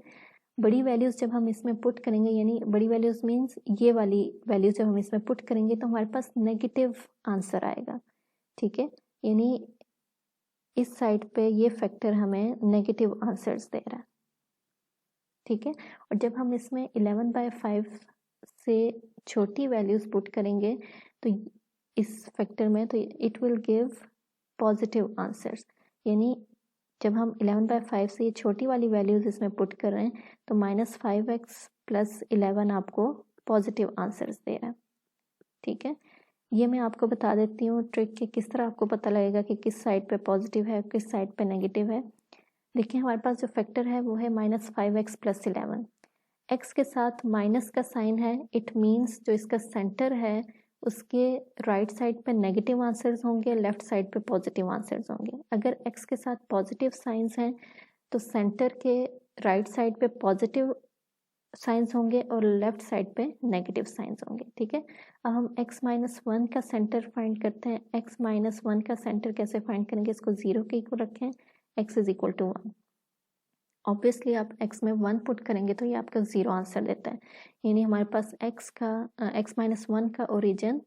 बड़ी वैल्यूज जब हम इसमें पुट करेंगे, यानी बड़ी वैल्यूज मीन्स ये वाली वैल्यूज जब हम इसमें पुट करेंगे तो हमारे पास नेगेटिव आंसर आएगा। ठीक है, यानी इस साइड पे ये फैक्टर हमें नेगेटिव आंसर्स दे रहा है। ठीक है, और जब हम इसमें 11/5 से छोटी वैल्यूज पुट करेंगे तो इस फैक्टर में तो it will give positive answers. यानी जब हम 11/5 से ये छोटी वाली वैल्यूज इसमें पुट कर रहे हैं तो माइनस 5x प्लस 11 आपको पॉजिटिव आंसर्स दे रहा है। ठीक है, ये मैं आपको बता देती हूँ ट्रिक कि किस तरह आपको पता लगेगा कि किस साइड पे पॉजिटिव है किस साइड पे नेगेटिव है। देखिए हमारे पास जो फैक्टर है वो है माइनस 5x प्लस 11। x के साथ माइनस का साइन है, इट मीन्स जो इसका सेंटर है उसके राइट साइड पे नेगेटिव आंसर्स होंगे, लेफ्ट साइड पे पॉजिटिव आंसर्स होंगे। अगर x के साथ पॉजिटिव साइंस हैं तो सेंटर के राइट साइड पे पॉजिटिव साइंस होंगे और लेफ्ट साइड पे नेगेटिव साइंस होंगे। ठीक है, अब हम x माइनस 1 का सेंटर फाइंड करते हैं। x माइनस 1 का सेंटर कैसे फाइंड करेंगे, इसको 0 के इक्वल रखें, x is equal to 1। Obviously आप x में 1 पुट करेंगे तो ये आपका 0 आंसर देता है, यानी हमारे पास x माइनस 1 का ओरिजिन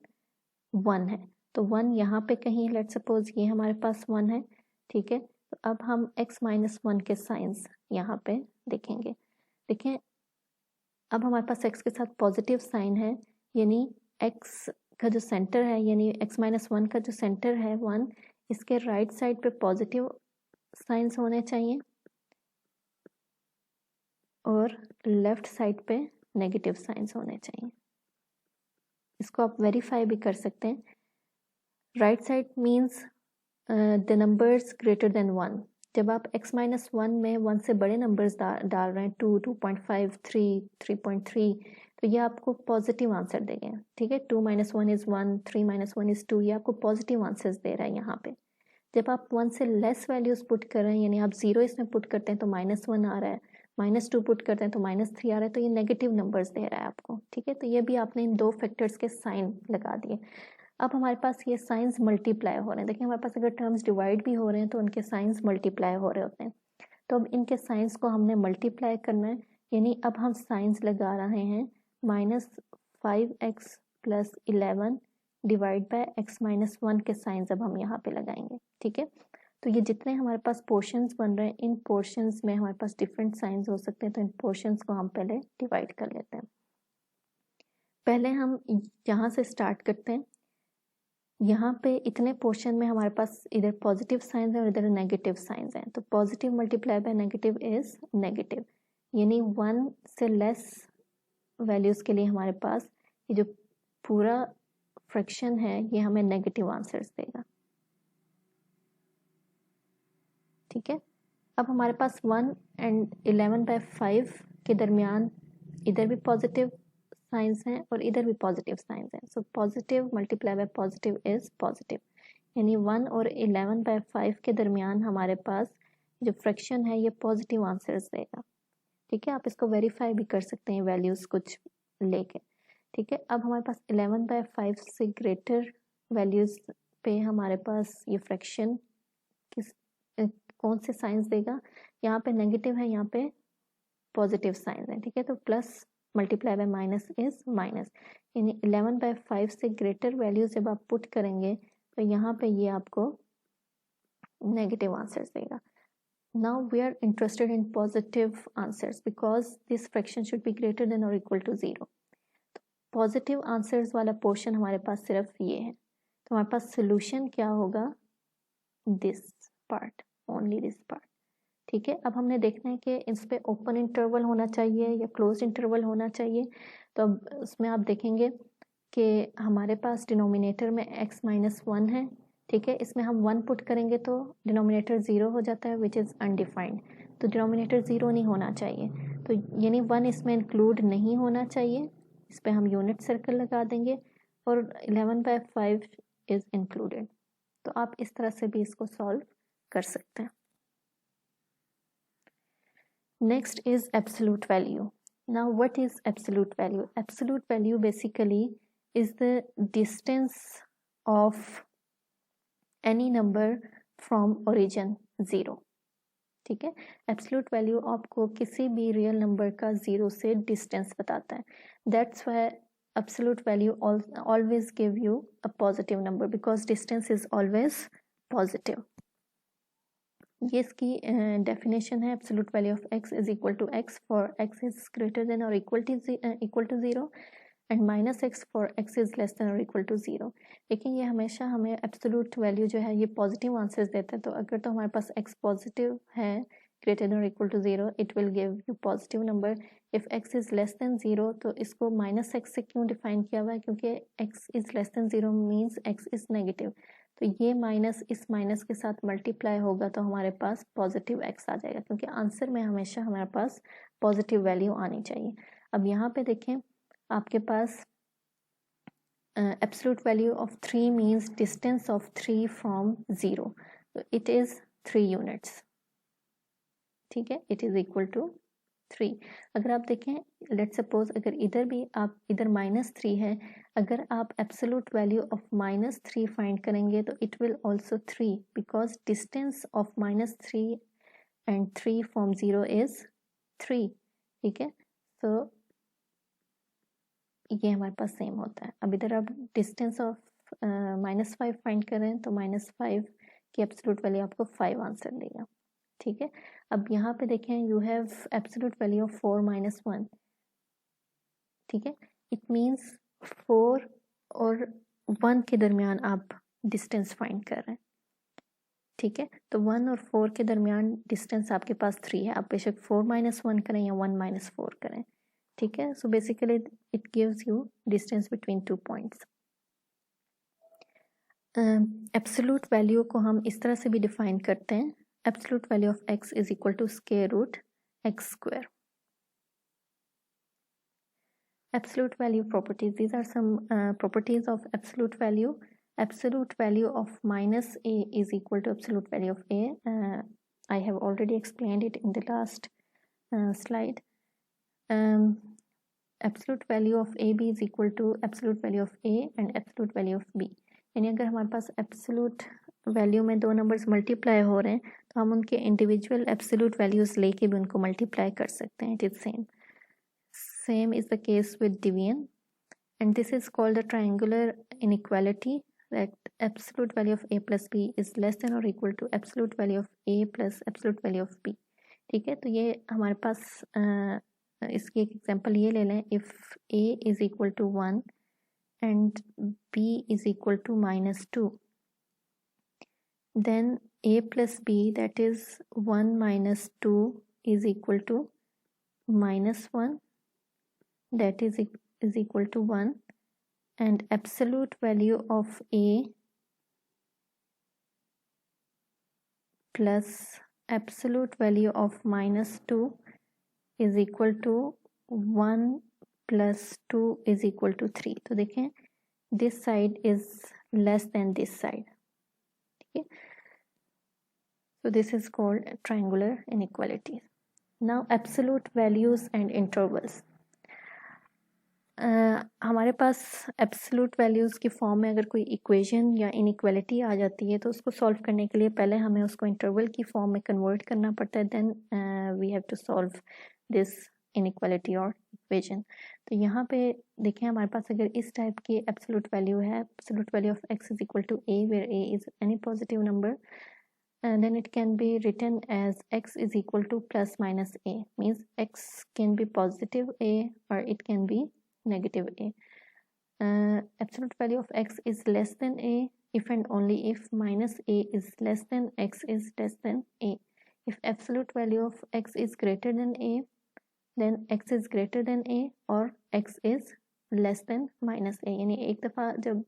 1 है, तो 1 यहाँ पे कहीं लेट सपोज ये हमारे पास 1 है। ठीक है, तो अब हम x माइनस 1 के साइंस यहाँ पे देखेंगे। देखें अब हमारे पास x के साथ पॉजिटिव साइन है, यानी x का जो सेंटर है, यानी x माइनस 1 का जो सेंटर है 1, इसके राइट साइड पे पॉजिटिव साइंस होने चाहिए और लेफ्ट साइड पे नेगेटिव साइंस होने चाहिए। इसको आप वेरीफाई भी कर सकते हैं। Right side means the numbers greater than 1। जब आप x माइनस 1 में 1 से बड़े नंबर्स डाल रहे हैं 2, 2.5, 3, 3.3, तो ये आपको पॉजिटिव आंसर देंगे। ठीक है, 2 माइनस 1 इज़ 1, 3 माइनस 1 इज़ 2, ये आपको पॉजिटिव आंसर्स दे रहा है यहाँ पे। जब आप 1 से लेस वैल्यूज़ पुट कर रहे हैं, यानी आप 0 इसमें पुट करते हैं तो -1 आ रहा है, -2 पुट करते हैं तो -3 आ रहा है, तो ये नेगेटिव नंबर्स दे रहा है आपको, ठीक है। तो ये भी आपने इन 2 फैक्टर्स के साइन लगा दिए। अब हमारे पास ये साइंस मल्टीप्लाई हो रहे हैं। देखिए हमारे पास अगर टर्म्स डिवाइड भी हो रहे हैं तो उनके साइंस मल्टीप्लाई हो रहे होते हैं। तो अब इनके साइंस को हमने मल्टीप्लाई करना है, यानी अब हम साइंस लगा रहे हैं -5x + 11 डिवाइड बाय x - 1 के साइंस अब हम यहाँ पे लगाएंगे, ठीक है। तो ये जितने हमारे पास पोर्शंस बन रहे हैं, इन पोर्शंस में हमारे पास डिफरेंट साइंस हो सकते हैं, तो इन पोर्शंस को हम पहले डिवाइड कर लेते हैं। पहले हम यहाँ से स्टार्ट करते हैं। यहाँ पे इतने पोर्शन में हमारे पास इधर पॉजिटिव साइंस है और इधर नेगेटिव साइंस है, तो positive multiply by negative is negative, यानी 1 से लेस वैल्यूज के लिए हमारे पास ये जो पूरा फ्रैक्शन है ये हमें नेगेटिव आंसर्स देगा, ठीक है। अब हमारे पास 1 and 11/5 के दरमियान इधर भी पॉजिटिव साइंस हैं और इधर भी पॉजिटिव साइंस हैं, so positive multiply by positive is positive, यानी 1 और 11/5 के दरमियान हमारे पास जो फ्रैक्शन है ये पॉजिटिव आंसर्स देगा, ठीक है। आप इसको वेरीफाई भी कर सकते हैं वैल्यूज कुछ लेके, ठीक है। अब हमारे पास 11/5 से ग्रेटर वैल्यूज पे हमारे पास ये फ्रैक्शन किस कौन से साइंस देगा, यहाँ पे नेगेटिव है, यहाँ पे पॉजिटिव साइंस है, ठीक है। तो plus multiply by minus is minus, यानी 11/5 से ग्रेटर वैल्यू जब आप पुट करेंगे तो यहाँ पे ये आपको नेगेटिव आंसर्स देगा। Now we are interested in positive answers because this fraction should be greater than or equal to 0. Positive answers वाला पोर्शन हमारे पास सिर्फ ये है, तो हमारे पास सोल्यूशन क्या होगा, this part, only this part, ठीक है। अब हमने देखना है कि इस पे ओपन इंटरवल होना चाहिए या क्लोज इंटरवल होना चाहिए। तो अब उसमें आप देखेंगे कि हमारे पास डिनोमिनेटर में x - 1 है, ठीक है। इसमें हम 1 पुट करेंगे तो डिनोमिनेटर 0 हो जाता है, विच इज़ अनडिफाइंड, तो डिनोमिनेटर 0 नहीं होना चाहिए, तो यानी 1 इसमें इंक्लूड नहीं होना चाहिए। इस पर हम यूनिट सर्कल लगा देंगे और 11/5 इज़ इंक्लूडेड। तो आप इस तरह से भी इसको सॉल्व कर सकते हैं। Next is absolute value. Now what is absolute value? Absolute value basically is the distance of any number from origin 0, ठीक है। एब्सोल्यूट वैल्यू आपको किसी भी रियल नंबर का 0 से डिस्टेंस बताता है, that's why absolute value always give you a positive number because distance is always positive. ये इसकी डेफिनेशन है, absolute value of x is equal to x for x is greater than और equal to 0 and -x for x is less than और equal to 0। लेकिन ये हमेशा हमें absolute value जो है ये पॉजिटिव आंसर्स देता है, तो अगर तो हमारे पास x पॉजिटिव है ग्रेटर देन और equal to 0 it will give you positive number. If x is less than 0 तो इसको -x से क्यों डिफाइन किया हुआ है, क्योंकि x is less than 0 means x is negative, तो ये माइनस इस माइनस के साथ मल्टीप्लाई होगा तो हमारे पास पॉजिटिव x आ जाएगा, क्योंकि आंसर में हमेशा हमारे पास पॉजिटिव वैल्यू आनी चाहिए। अब यहाँ पे देखें आपके पास absolute value of 3 means distance of 3 from 0, तो इट इज 3 यूनिट्स, ठीक है। It is equal to 3। अगर आप देखें लेट सपोज अगर इधर भी आप इधर -3 है, अगर आप एब्सोल्यूट वैल्यू ऑफ -3 फाइंड करेंगे तो it will also 3 because distance of -3 and 3 from 0 is 3, ठीक है। तो ये हमारे पास सेम होता है। अब इधर आप डिस्टेंस ऑफ -5 फाइंड करें तो -5 की एब्सोल्यूट वैल्यू आपको 5 आंसर देगा, ठीक है। अब यहाँ पे देखें you have absolute value of 4 - 1, ठीक है। इट मीन्स 4 और 1 के दरमियान आप डिस्टेंस फाइंड कर रहे हैं, ठीक है। तो 1 और 4 के दरमियान डिस्टेंस आपके पास 3 है, आप बेशक 4 - 1 करें या 1 - 4 करें, ठीक है। So basically it gives you distance between 2 points. Absolute value को हम इस तरह से भी डिफाइन करते हैं, absolute value of x is equal to square root x square. Absolute value properties, these are some properties of absolute value. absolute value of minus a is equal to absolute value of a. I have already explained it in the last slide. Absolute value of a b is equal to absolute value of a and absolute value of b. यानी अगर हमारे पास absolute value में दो numbers multiply हो रहे हैं तो हम उनके इंडिविजुअल एब्सोल्यूट वैल्यूज लेके भी उनको मल्टीप्लाई कर सकते हैं. It is same is the case with division and this is called the triangular inequality, that absolute value of a plus b is less than or equal to absolute value of a plus absolute value of b. ठीक है, तो ये हमारे पास इसकी एक example ये ले लें. If a is equal to 1 and b is equal to -2, then a plus b, that is 1 minus 2, is equal to -1, that is equal to 1, and absolute value of a plus absolute value of -2 is equal to 1 plus 2 is equal to 3. तो देखें, this side is less than this side. Okay, so this is called triangular inequality. Now absolute values and intervals. हमारे पास absolute values की form में अगर कोई equation या inequality आ जाती है तो उसको सॉल्व करने के लिए पहले हमें उसको इंटरवल की फॉर्म में कन्वर्ट करना पड़ता है. Then we have to solve this inequality और इक्वेशन. तो यहाँ पे देखें, हमारे पास अगर इस टाइप की एब्सोल्यूट वैल्यू है, absolute value of x is equal to a, where a is any positive number, then it can be written as x is equal to plus minus a, means x can be positive a or it can be negative a. Absolute value of x is less than a if and only if minus a is less than x is less than a. If absolute value of x is greater than a, then x is greater than a or x is less than minus A. यानी एक दफ़ा जब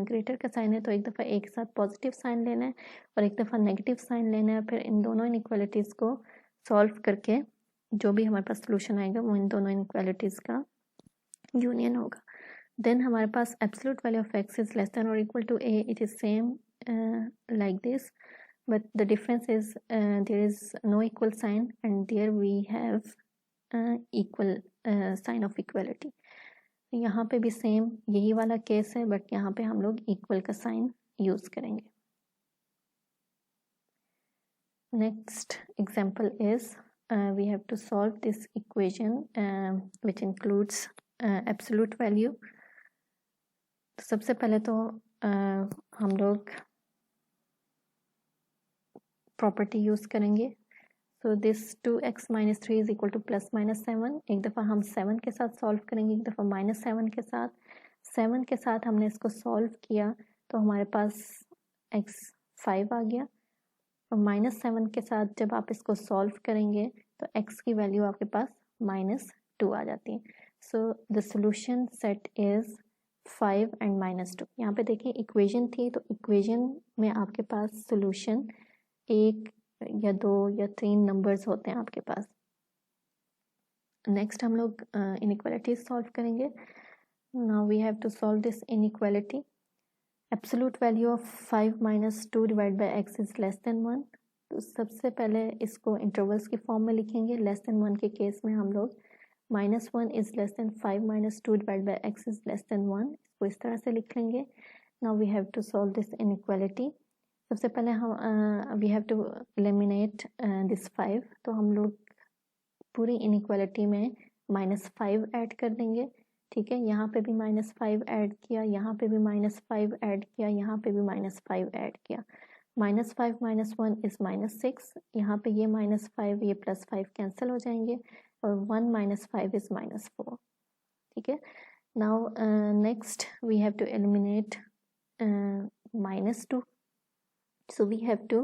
greater का sign है तो एक दफ़ा ए के साथ पॉजिटिव साइन लेना है और एक दफ़ा नेगेटिव साइन लेना है. फिर इन दोनों इनइक्वालिटीज़ को सॉल्व करके जो भी हमारे पास सोल्यूशन आएगा वो इन दोनों इनइक्वालिटीज़ का यूनियन होगा. देन हमारे पास absolute value of X is less than और equal to A. It is same like this, but the difference is there is no equal sign and there we have equal sign of equality. यहाँ पे भी same यही वाला case है, but यहाँ पे हम लोग इक्वल का साइन यूज करेंगे. Next example is we have to solve this equation which includes absolute value. सबसे पहले तो हम लोग प्रॉपर्टी यूज करेंगे. So this 2x minus 3 is equal to plus minus 7. एक दफ़ा हम 7 के साथ सॉल्व करेंगे, एक दफ़ा -7 के साथ. 7 के साथ हमने इसको सॉल्व किया तो हमारे पास x 5 आ गया, और -7 के साथ जब आप इसको सॉल्व करेंगे तो x की वैल्यू आपके पास -2 आ जाती है. सो the solution set is 5 and -2. यहाँ पे देखिए इक्वेशन थी, तो इक्वेशन में आपके पास सोल्यूशन एक या 2 या 3 नंबर्स होते हैं आपके पास. नेक्स्ट हम लोग इनइक्वालिटीज सॉल्व करेंगे. Now we have to solve this inequality. Absolute value of 5 minus 2 divide by x is less than 1. तो सबसे पहले इसको इंटरवल्स की फॉर्म में लिखेंगे. लेस देन 1 के केस में हम लोग -1 is less than 5 minus 2 divide by x is less than 1, इसको इस तरह से लिख लेंगे. Now we have to solve this inequality. सबसे पहले हम we have to eliminate this 5. तो हम लोग पूरी इनइक्वालिटी में -5 ऐड कर देंगे. ठीक है, यहाँ पे भी -5 ऐड किया, यहाँ पे भी -5 ऐड किया, यहाँ पे भी -5 ऐड किया. -5 - 1 इज़ -6. यहाँ पे ये -5 ये +5 कैंसिल हो जाएंगे और 1 - 5 इज़ -4. ठीक है. Now next we have to eliminate -2. So we have to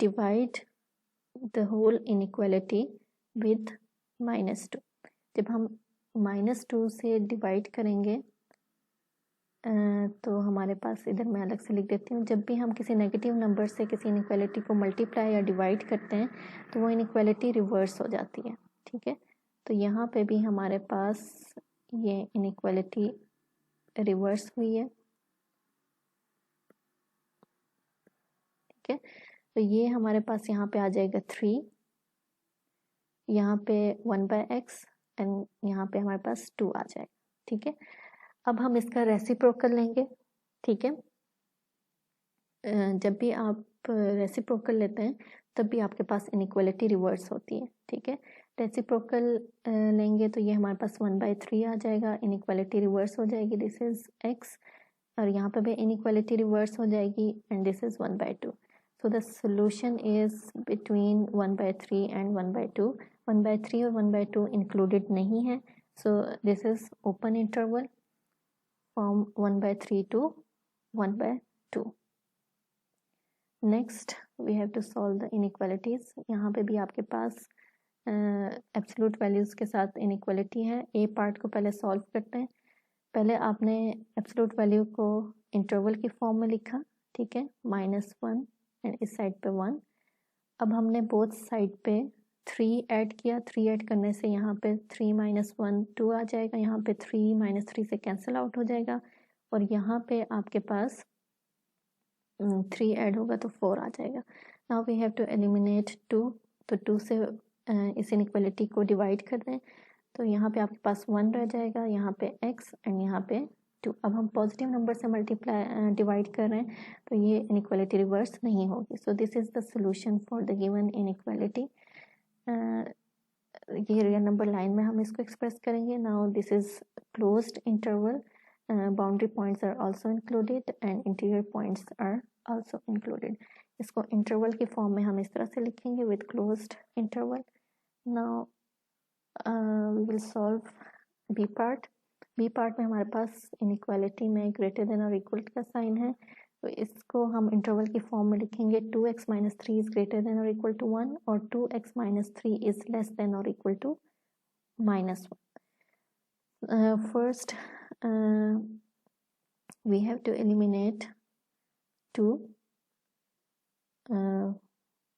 divide the whole inequality with -2. जब हम -2 से डिवाइड करेंगे तो हमारे पास, इधर मैं अलग से लिख देती हूँ, जब भी हम किसी नेगेटिव नंबर से किसी इनइक्वालिटी को मल्टीप्लाई या डिवाइड करते हैं तो वो इनइक्वालिटी रिवर्स हो जाती है. ठीक है, तो यहाँ पे भी हमारे पास ये इनइक्वालिटी रिवर्स हुई है. ठीक है। तो ये हमारे पास यहाँ पे आ जाएगा 3, यहाँ पे 1/x एंड यहाँ पे हमारे पास 2 आ जाएगा, ठीक है। अब हम इसका रेसिप्रोकल लेंगे, ठीक है। जब भी आप रेसिप्रोकल लेते हैं तब भी आपके पास इनइक्वालिटी रिवर्स होती है, ठीक है। रेसिप्रोकल लेंगे तो ये हमारे पास 1/3 आ जाएगा, इनइक्वालिटी रिवर्स हो जाएगी, दिस इज x, और यहाँ पे भी इनइक्वालिटी रिवर्स हो जाएगी and this is 1/2। So the solution is between 1/3 and 1/2। 1/3 और 1/2 इंक्लूडेड नहीं है, so this is open interval from 1/3 to 1/2। Next we have to solve the inequalities. यहाँ पे भी आपके पास एब्सोल्यूट वैल्यूज के साथ इनइक्वालिटी है। ए पार्ट को पहले सॉल्व करते हैं। पहले आपने एब्सोल्यूट वैल्यू को इंटरवल की फॉर्म में लिखा, ठीक है, -1 एंड इस साइड पे 1। अब हमने बोथ साइड पे 3 ऐड किया, 3 ऐड करने से यहाँ पे 3 - 1 2 आ जाएगा, यहाँ पे 3 - 3 से कैंसिल आउट हो जाएगा, और यहाँ पे आपके पास 3 ऐड होगा तो 4 आ जाएगा। Now we have to eliminate 2, तो 2 से इस इनइक्वालिटी को डिवाइड कर दें, तो यहाँ पे आपके पास 1 रह जाएगा, यहाँ पे x एंड यहाँ पे 2। अब हम पॉजिटिव नंबर से मल्टीप्लाई डिवाइड कर रहे हैं तो ये इनइक्वालिटी रिवर्स नहीं होगी। So this is the solution for the given inequality. ये रियल नंबर लाइन में हम इसको एक्सप्रेस करेंगे। Now this is closed interval, boundary points are also included and interior points are also included. इसको interval की form में हम इस तरह से लिखेंगे with closed interval. Now we will solve b part। b part में हमारे पास इनइक्वालिटी में ग्रेटर देन और इक्वल का साइन है, तो इसको हम इंटरवल की फॉर्म में लिखेंगे 2x - 3 इज ग्रेटर देन और इक्वल टू 1 और 2x - 3 इज लेस देन और equal to -1। First we have to eliminate 2,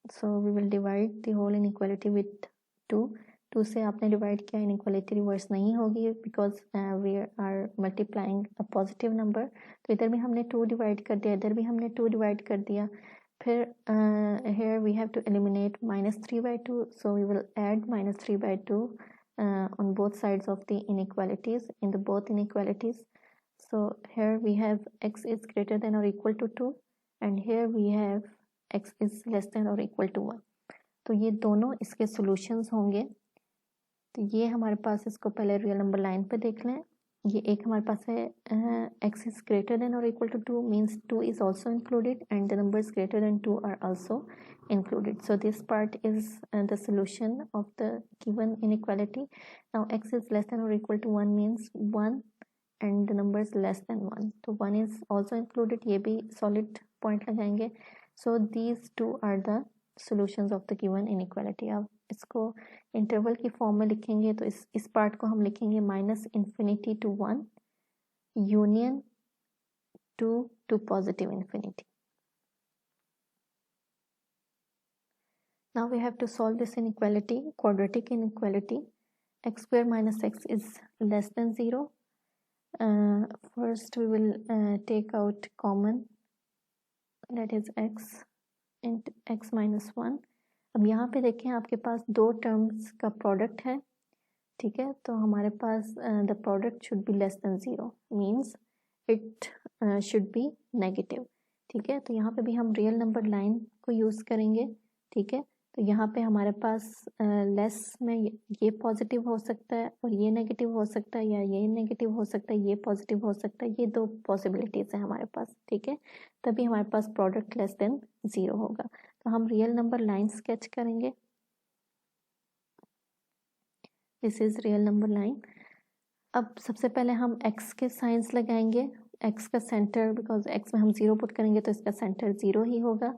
so we will divide the whole inequality with 2। 2 से आपने डिवाइड किया, इनइक्वालिटी रिवर्स नहीं होगी because we are multiplying a positive number. तो इधर भी हमने 2 डिवाइड कर दिया, इधर भी हमने 2 डिवाइड कर दिया। फिर here we have to eliminate -3/2, so we will add -3/2 on both sides of the inequalities, in the both inequalities। So here we have x is greater than or equal to 2 and here we have x is less than or equal to 1। तो ये दोनों इसके solutions होंगे। तो ये हमारे पास, इसको पहले रियल नंबर लाइन पे देख लें। ये एक हमारे पास है x is greater than or equal to 2 means 2 is also included and the numbers greater than 2 are also included। So this part is the solution of the given inequality। Now x is less than or equal to 1 means 1 and the numbers less than 1, तो 1 is also included, ये भी solid point लगाएंगे। So these two are the solutions of the given inequality। अब इसको interval की form में लिखेंगे तो इस पार्ट को हम लिखेंगे -∞ to 1 union 2 to positive infinity। Now we have to solve this inequality, quadratic inequality। x square minus x is less than 0। First we will take out common, that is x into x minus 1। अब यहाँ पे देखें आपके पास दो terms का product है, ठीक है, तो हमारे पास the product should be less than 0 means it should be negative, ठीक है। तो यहाँ पे भी हम रियल नंबर लाइन को यूज़ करेंगे, ठीक है। तो यहाँ पे हमारे पास लेस में ये पॉजिटिव हो सकता है और ये नेगेटिव हो सकता है, या ये नेगेटिव हो सकता है, ये पॉजिटिव हो सकता है, ये दो पॉसिबिलिटीज़ है हमारे पास, ठीक है। तभी हमारे पास प्रोडक्ट लेस देन 0 होगा। तो हम रियल नंबर लाइन स्केच करेंगे, this is real number line. अब सबसे पहले हम x के साइंस लगाएंगे, x का सेंटर, बिकॉज x में हम 0 पुट करेंगे तो इसका सेंटर 0 ही होगा।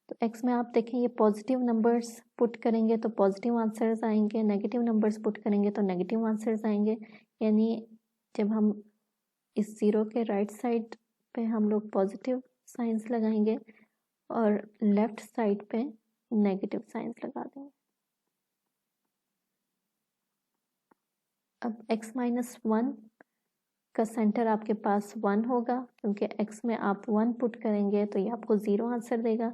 तो x में आप देखें ये पॉजिटिव नंबर्स पुट करेंगे तो पॉजिटिव आंसर्स आएंगे, नेगेटिव नंबर्स पुट करेंगे तो नेगेटिव आंसर्स आएंगे। यानी जब हम इस 0 के राइट साइड पे हम लोग पॉजिटिव साइंस लगाएंगे और लेफ्ट साइड पे नेगेटिव साइंस लगा देंगे। अब x माइनस 1 का सेंटर आपके पास 1 होगा, क्योंकि x में आप 1 पुट करेंगे तो ये आपको 0 आंसर देगा।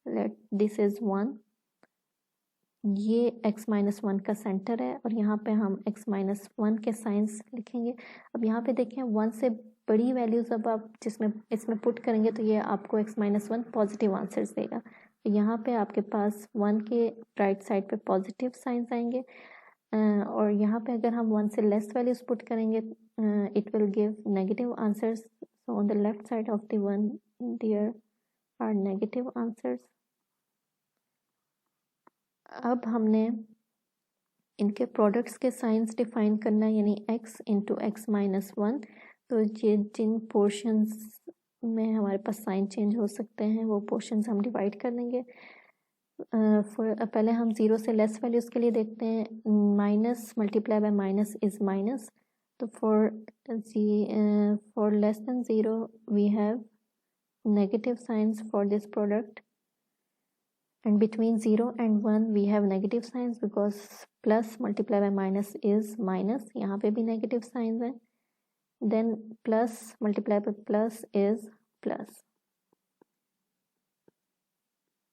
लेट दिस इज 1, ये x-1 का सेंटर है और यहाँ पे हम x-1 के साइंस लिखेंगे। अब यहाँ पे देखें 1 से बड़ी वैल्यूज अब आप जिसमें इसमें पुट करेंगे तो ये आपको x-1 पॉजिटिव आंसर्स देगा। तो यहाँ पे आपके पास 1 के राइट साइड पे पॉजिटिव साइंस आएंगे और यहाँ पे अगर हम 1 से लेस वैल्यूज पुट करेंगे it will give negative answers. So on the left side of the 1 there are negative answers. अब हमने इनके प्रोडक्ट्स के साइंस डिफाइन करना है, यानी x इंटू x-1। तो ये जिन पोर्शंस में हमारे पास साइन चेंज हो सकते हैं वो पोर्शंस हम डिवाइड कर देंगे। पहले हम 0 से लेस वैल्यूज के लिए देखते हैं। Minus multiply by minus is minus, तो for less than 0 we have negative signs for this product, and between 0 and 1 we have negative signs because plus multiply by minus is minus, यहाँ पे भी negative signs हैं। then plus multiply by plus is plus।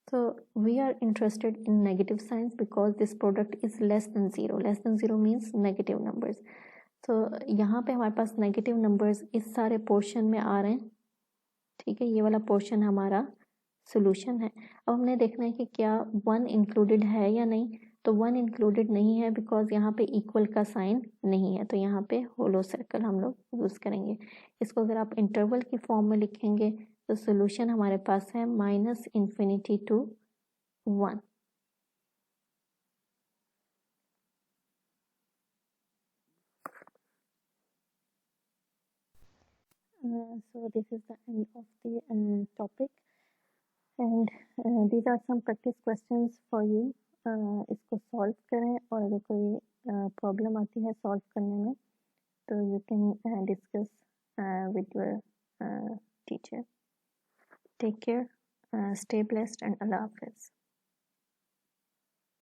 so we are interested in negative signs because this product is less than 0, less than 0 means negative numbers। so यहाँ पे हमारे पास negative numbers इस सारे portion में आ रहे हैं, ठीक है, ये वाला portion हमारा सोल्यूशन है। अब हमने देखना है कि क्या 1 इंक्लूडेड है या नहीं। तो 1 इंक्लूडेड नहीं है बिकॉज यहाँ पे इक्वल का साइन नहीं है, तो यहाँ पे होलो सर्कल हम लोग यूज़ करेंगे। इसको अगर आप इंटरवल की फॉर्म में लिखेंगे तो सोल्यूशन हमारे पास है -∞ to 1। So this is the end of the topic and these are some practice questions for you। इसको सॉल्व करें और अगर कोई प्रॉब्लम आती है सॉल्व करने में तो you can discuss with your teacher। Take care, stay blessed and Allah Hafiz।